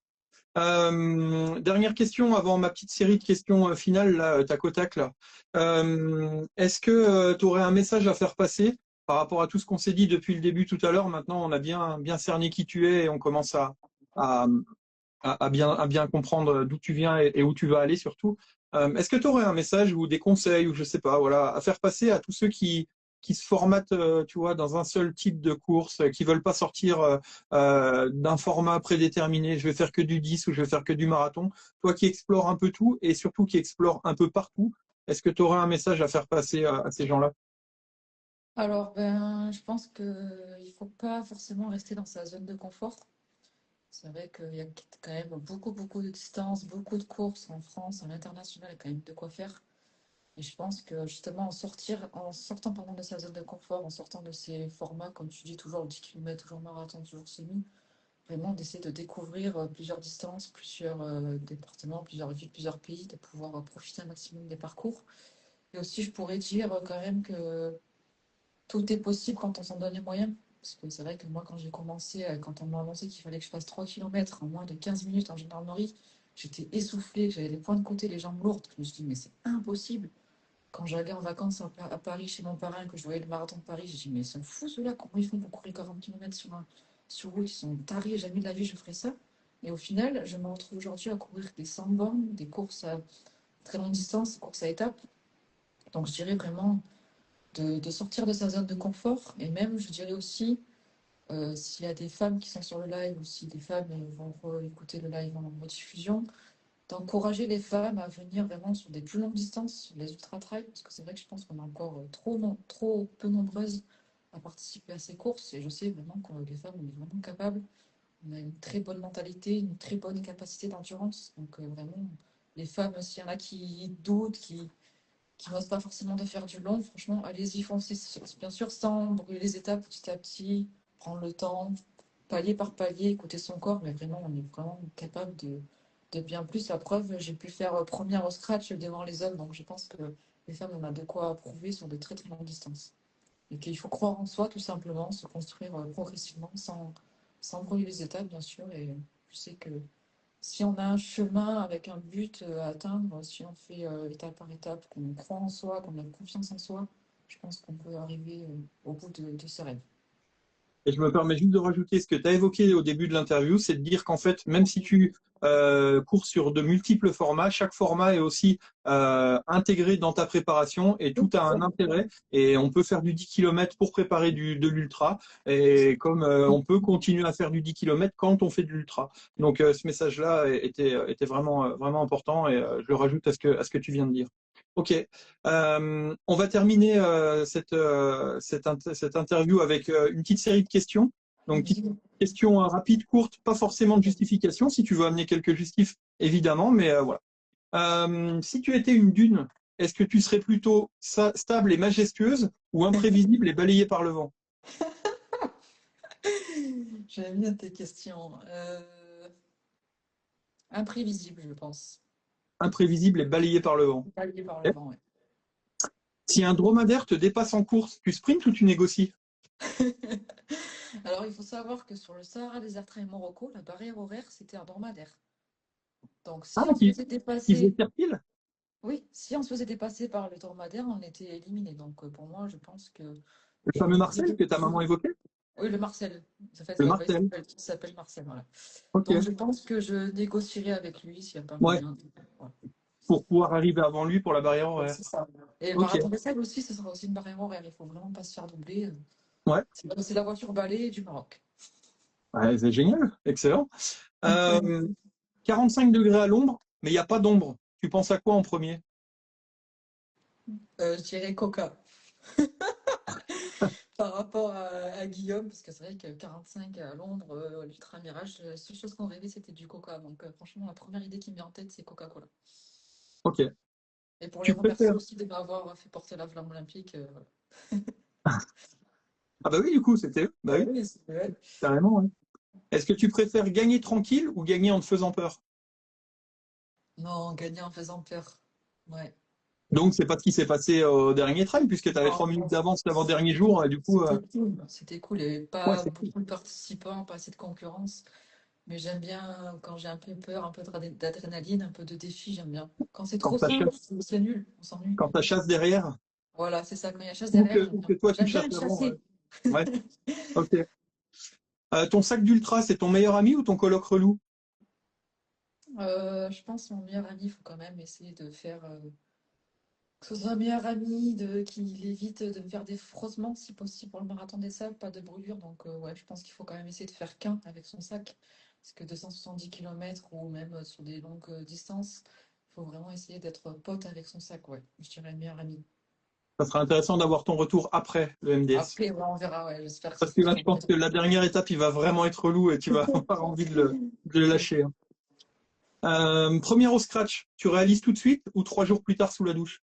Dernière question avant ma petite série de questions finales, là, tac au tac, là. Est-ce que tu aurais un message à faire passer par rapport à tout ce qu'on s'est dit depuis le début tout à l'heure? Maintenant, on a bien cerné qui tu es et on commence à, à bien comprendre d'où tu viens et où tu vas aller surtout. Est-ce que tu aurais un message ou des conseils ou je sais pas, voilà, à faire passer à tous ceux qui se formatent, tu vois, dans un seul type de course, qui veulent pas sortir d'un format prédéterminé, je vais faire que du 10 ou je vais faire que du marathon. Toi qui explores un peu tout et surtout qui explores un peu partout, est-ce que tu aurais un message à faire passer à ces gens-là? Alors, ben, je pense qu'il ne faut pas forcément rester dans sa zone de confort. C'est vrai qu'il y a quand même beaucoup, beaucoup de distances, beaucoup de courses en France, à l'international, il y a quand même de quoi faire. Et je pense que justement, en sortant pardon, de sa zone de confort, en sortant de ces formats, comme tu dis, toujours 10 km, toujours marathon, toujours semi, vraiment d'essayer de découvrir plusieurs distances, plusieurs départements, plusieurs villes, plusieurs pays, de pouvoir profiter un maximum des parcours. Et aussi, je pourrais dire quand même que tout est possible quand on s'en donne les moyens. Parce que c'est vrai que moi, quand j'ai commencé, quand on m'a annoncé qu'il fallait que je fasse 3 km en moins de 15 minutes en gendarmerie, j'étais essoufflée, j'avais les poings de côté, les jambes lourdes. Je me suis dit, mais c'est impossible. Quand j'allais en vacances à Paris chez mon parrain, que je voyais le marathon de Paris, j'ai dit, mais ils sont fous ceux-là, comment ils font pour courir 40 km sur route, ils sont tarés, jamais de la vie je ferais ça. Et au final, je me retrouve aujourd'hui à courir des 100 bornes, des courses à très longue distance, des courses à étapes. Donc je dirais vraiment de sortir de sa zone de confort. Et même, je dirais aussi, s'il y a des femmes qui sont sur le live ou si des femmes vont écouter le live en rediffusion, d'encourager les femmes à venir vraiment sur des plus longues distances, sur les ultra-trails, parce que c'est vrai que je pense qu'on est encore trop peu nombreuses à participer à ces courses, et je sais vraiment que les femmes, on est vraiment capables. On a une très bonne mentalité, une très bonne capacité d'endurance. Donc vraiment, les femmes, s'il y en a qui doutent, qui n'osent pas forcément de faire du long, franchement, allez-y, foncez. Bien sûr, sans brûler les étapes petit à petit, prendre le temps, palier par palier, écouter son corps, mais vraiment, on est vraiment capable de bien plus. La preuve, j'ai pu faire première au scratch devant les hommes, donc je pense que les femmes, on a de quoi prouver sur de très très longues distances. Et qu'il faut croire en soi, tout simplement, se construire progressivement, sans brûler les étapes, bien sûr. Et je sais que si on a un chemin avec un but à atteindre, si on fait étape par étape, qu'on croit en soi, qu'on a confiance en soi, je pense qu'on peut arriver au bout de ce rêve. Et je me permets juste de rajouter ce que tu as évoqué au début de l'interview, c'est de dire qu'en fait, même si tu cours sur de multiples formats, chaque format est aussi intégré dans ta préparation et tout a un intérêt. Et on peut faire du 10 km pour préparer de l'ultra, et comme on peut continuer à faire du 10 km quand on fait de l'ultra. Donc ce message-là était vraiment important, et je le rajoute à ce que tu viens de dire. Ok. On va terminer cette interview avec une petite série de questions. Donc, petite question rapide, courte, pas forcément de justification. Si tu veux amener quelques justifs, évidemment, mais voilà. Si tu étais une dune, est-ce que tu serais plutôt stable et majestueuse ou imprévisible et balayée par le vent? J'aime bien tes questions. Imprévisible, je pense. Imprévisible et balayée par le vent. Balayé par le vent, ouais. Si un dromadaire te dépasse en course, tu sprints ou tu négocies? Alors, il faut savoir que sur le Sahara Desert Trail Morocco, la barrière horaire, c'était un dromadaire. Donc, Ah, si on se faisait qui faisait dépasser, faire. oui, si on se faisait dépasser par le dromadaire, on était éliminé. Donc, pour moi, je pense que Le je fameux me Marcel que ta maman débrouille. évoquait? Oui, le Marcel. En fait, Le ouais, Marcel. il s'appelle Marcel, voilà. Ok. Donc, je pense que je négocierai avec lui s'il n'y a pas Ouais, moyen. Voilà. pour pouvoir arriver avant lui pour la barrière Ouais, horaire. c'est ça. Et le Ok. marathon des sables aussi, ce sera aussi une barrière horaire. Il faut vraiment pas se faire doubler. Ouais. C'est la voiture balai du Maroc. Ouais, c'est génial. Excellent. Euh, 45 degrés à l'ombre, mais il n'y a pas d'ombre. Tu penses à quoi en premier? Je dirais Coca. Par rapport à Guillaume, parce que c'est vrai que 45 à Londres, l'Ultra Mirage, la seule chose qu'on rêvait, c'était du Coca. Donc, franchement, la première idée qui me vient en tête, c'est Coca-Cola. Ok. Et pour les Tu remercier préfères. aussi de m'avoir fait porter la flamme olympique. Voilà. Ah bah oui, du coup, c'était eux. Bah Ah oui, oui, ouais. carrément. Ouais. Est-ce que tu préfères gagner tranquille ou gagner en te faisant peur? Non, gagner en faisant peur. Ouais. Donc, c'est pas ce qui s'est passé au dernier trail, puisque tu avais Non, 3 minutes non, d'avance l'avant-dernier jour, et du coup, c'était cool. C'était cool. Il n'y avait ouais, pas c'est cool. beaucoup de participants, pas assez de concurrence. Mais j'aime bien quand j'ai un peu peur, un peu d'adrénaline, un peu de défi, j'aime bien. Quand c'est Quand trop ta simple, chasse, c'est nul, on s'ennuie. quand ta chasse derrière, Voilà, c'est ça. Quand il y a chasse ou derrière, ou que toi tu j'aime bien chasses être avant. Ouais. chassé. Ouais. Ok. Ton sac d'ultra, c'est ton meilleur ami ou ton coloc relou? Je pense que mon meilleur ami, il faut quand même essayer de faire que ce soit un meilleur ami, qu'il évite de me faire des frottements si possible pour le marathon des sables, pas de brûlure. Donc, ouais, je pense qu'il faut quand même essayer de faire qu'un avec son sac. Parce que 270 km ou même sur des longues distances, il faut vraiment essayer d'être pote avec son sac, ouais. Je dirais le meilleur ami. Ça sera intéressant d'avoir ton retour après le MDS. Après, ouais, on verra, ouais. J'espère que ça Parce que là, je fonctionne. pense que la dernière étape, il va vraiment être relou et tu vas avoir envie de le lâcher. Hein. Première au scratch, tu réalises tout de suite ou 3 jours plus tard sous la douche?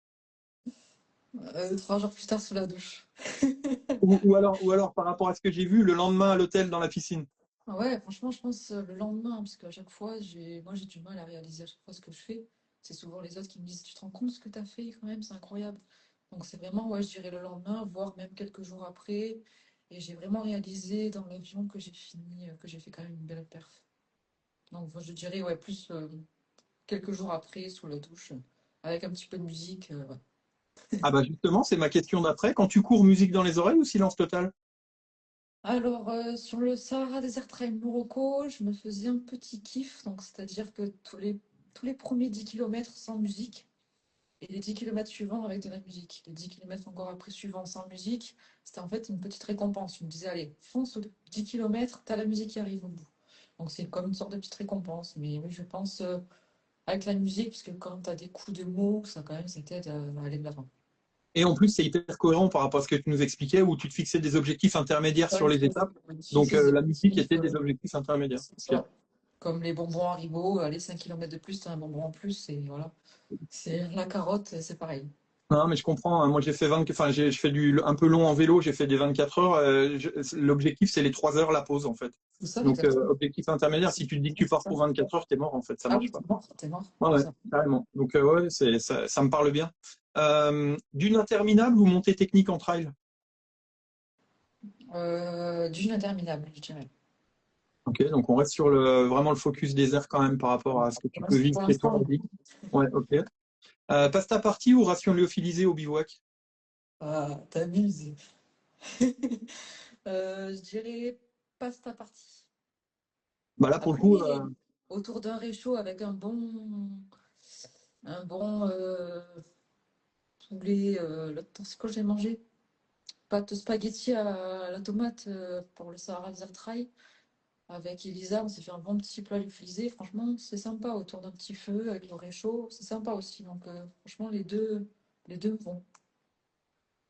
3 jours plus tard sous la douche. Ou alors, par rapport à ce que j'ai vu, le lendemain à l'hôtel dans la piscine. Ah ouais, franchement, je pense le lendemain, parce qu'à chaque fois, moi, j'ai du mal à réaliser à chaque fois ce que je fais. C'est souvent les autres qui me disent, tu te rends compte ce que tu as fait quand même, c'est incroyable. Donc c'est vraiment, ouais, je dirais le lendemain, voire même quelques jours après. Et j'ai vraiment réalisé dans l'avion que j'ai fini, que j'ai fait quand même une belle perf. Donc je dirais, ouais, plus quelques jours après, sous la douche, avec un petit peu de musique. Ouais. Ah bah justement, c'est ma question d'après. Quand tu cours, musique dans les oreilles ou silence total? Alors, sur le Sahara Desert Trail Morocco, je me faisais un petit kiff, donc c'est-à-dire que tous les premiers 10 kilomètres sans musique et les 10 kilomètres suivants avec de la musique. Les 10 kilomètres encore après suivants sans musique, c'était en fait une petite récompense. Je me disais, allez, fonce aux 10 kilomètres, t'as la musique qui arrive au bout. Donc c'est comme une sorte de petite récompense. Mais oui, je pense avec la musique, parce que quand tu as des coups de mots, ça quand même, ça t'aide à aller de l'avant. Et en plus, c'est hyper cohérent par rapport à ce que tu nous expliquais, où tu te fixais des objectifs intermédiaires sur Ouais, les étapes. tu Donc, fais des la musique objectifs, était des objectifs intermédiaires. c'est Ok. ça. Comme les bonbons Haribo, aller 5 km de plus, tu as un bonbon en plus, et voilà. C'est la carotte, c'est pareil. Non, mais je comprends, hein. Moi, j'ai fait 20, enfin, je fais un peu long en vélo, j'ai fait des 24 heures. L'objectif, c'est les 3 heures la pause, en fait. C'est ça, Donc, exactement. objectif intermédiaire, si tu te dis que tu pars pour 24 heures, t'es mort, en fait, ça Ah marche oui, pas. t'es mort, Ouais, c'est ouais, ça. carrément. Donc, ouais, ça me parle bien. Dune interminable ou montée technique en trail? D'une interminable, je dirais. Ok, donc on reste sur vraiment le focus désert quand même par rapport à ce que tu peux vivre Pour chez toi l'instant, en oui. vie. Ouais, ok. Pasta party ou ration lyophilisée au bivouac? Ah, t'amuses. Je dirais pasta partie. Bah là, pour le coup, Après, autour d'un réchaud avec un bon poulet, l'autre temps, c'est quoi j'ai mangé? Pâte spaghetti à la tomate pour le Sahara Desert Try. Avec Elisa, on s'est fait un bon petit plat lyophilisé. Franchement, c'est sympa autour d'un petit feu avec le réchaud. C'est sympa aussi. Donc, franchement, les deux vont.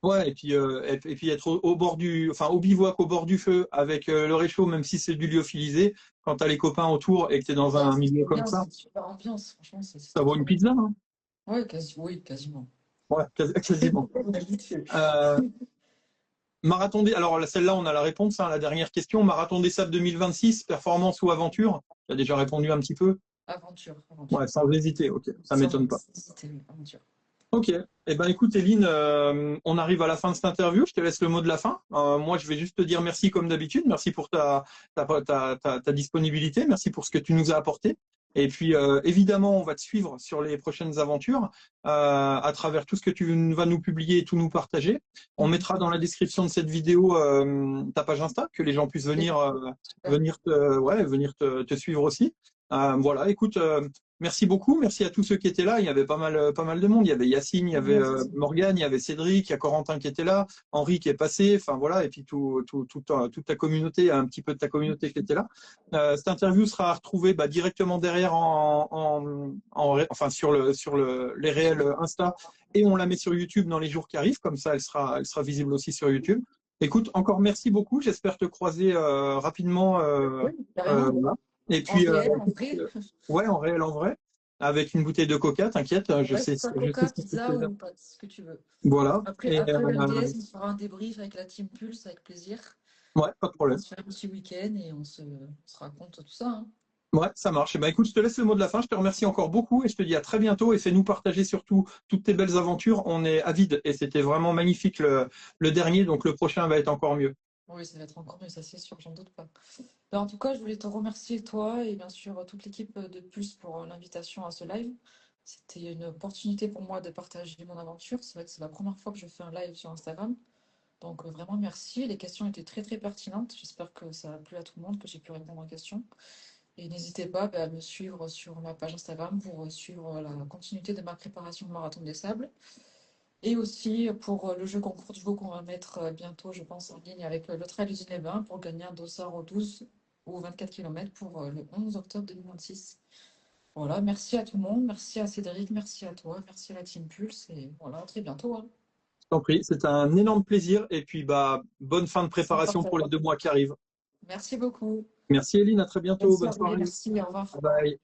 ouais, et puis être au bord enfin au bivouac, au bord du feu, avec le réchaud, même si c'est du lyophilisé, quand t'as les copains autour et que t'es dans Ouais, un c'est milieu trop comme bien, ça, c'est une super ambiance. Franchement, c'est ça trop, vaut trop une bien. pizza, hein. Ouais, oui, quasiment. Ouais, quasiment. Vite fait. Euh, alors celle-là, on a la réponse, hein, la dernière question. Marathon des Sables 2026, performance ou aventure? Tu as déjà répondu un petit peu. Aventure, aventure. Ouais, sans hésiter, ok, ça Sans m'étonne pas. hésiter, oui, aventure. Ok. Eh ben, écoute, Eline, on arrive à la fin de cette interview. Je te laisse le mot de la fin. Moi, je vais juste te dire merci comme d'habitude. Merci pour ta disponibilité. Merci pour ce que tu nous as apporté. Et puis, évidemment, on va te suivre sur les prochaines aventures à travers tout ce que tu vas nous publier et tout nous partager. On Mhm. mettra dans la description de cette vidéo ta page Insta, que les gens puissent Ok, venir, super. venir te suivre aussi. Voilà, écoute, merci beaucoup, merci à tous ceux qui étaient là. Il y avait pas mal de monde. Il y avait Yacine, il y avait Ouais, c'est ça. Morgane, il y avait Cédric, il y a Corentin qui était là, Henri qui est passé. Enfin voilà, et puis toute ta communauté, un petit peu de ta communauté qui était là. Cette interview sera retrouvée directement derrière enfin les réels Insta, et on la met sur YouTube dans les jours qui arrivent. Comme ça, elle sera visible aussi sur YouTube. Écoute, encore merci beaucoup. J'espère te croiser rapidement. Oui, carrément. Voilà. Et En puis, réel, en vrai. ouais, en réel, en vrai, avec une bouteille de coca, t'inquiète, Ouais, c'est ça, je sais Coca, ce qui peut te pizza plaire. ou pas, ce que tu veux. Voilà. Après, Et après le MDS, on se fera un débrief avec la Team Pulse, avec plaisir. ouais, pas de On problème. se fait un petit week-end et on se raconte tout ça, hein. Ouais, ça marche. Eh ben, écoute, je te laisse le mot de la fin. Je te remercie encore beaucoup et je te dis à très bientôt. Et fais-nous partager surtout toutes tes belles aventures. On est avides et c'était vraiment magnifique le dernier, donc le prochain va être encore mieux. Oui, ça va être encore mieux, ça c'est sûr, j'en doute pas. Ben, en tout cas, je voulais te remercier, toi, et bien sûr toute l'équipe de Pulse pour l'invitation à ce live. C'était une opportunité pour moi de partager mon aventure. C'est vrai que c'est la première fois que je fais un live sur Instagram. Donc vraiment merci. Les questions étaient très très pertinentes. J'espère que ça a plu à tout le monde, que j'ai pu répondre aux questions. Et n'hésitez pas à me suivre sur ma page Instagram pour suivre la continuité de ma préparation au Marathon des Sables. Et aussi pour le jeu concours du veau qu'on va mettre bientôt, je pense, en ligne avec le Trail du Nébin pour gagner un dossard aux 12 ou 24 km pour le 11 octobre 2026. Voilà, merci à tout le monde, merci à Cédric, merci à toi, merci à la Team Pulse et voilà, à très bientôt, hein. Je t'en prie, c'est un énorme plaisir. Et puis, bonne fin de C'est préparation parfait. pour les 2 mois qui arrivent. Merci beaucoup. Merci, Eline. À très Bonne bientôt. Bonne soirée, soirée. merci, au revoir. Bye bye.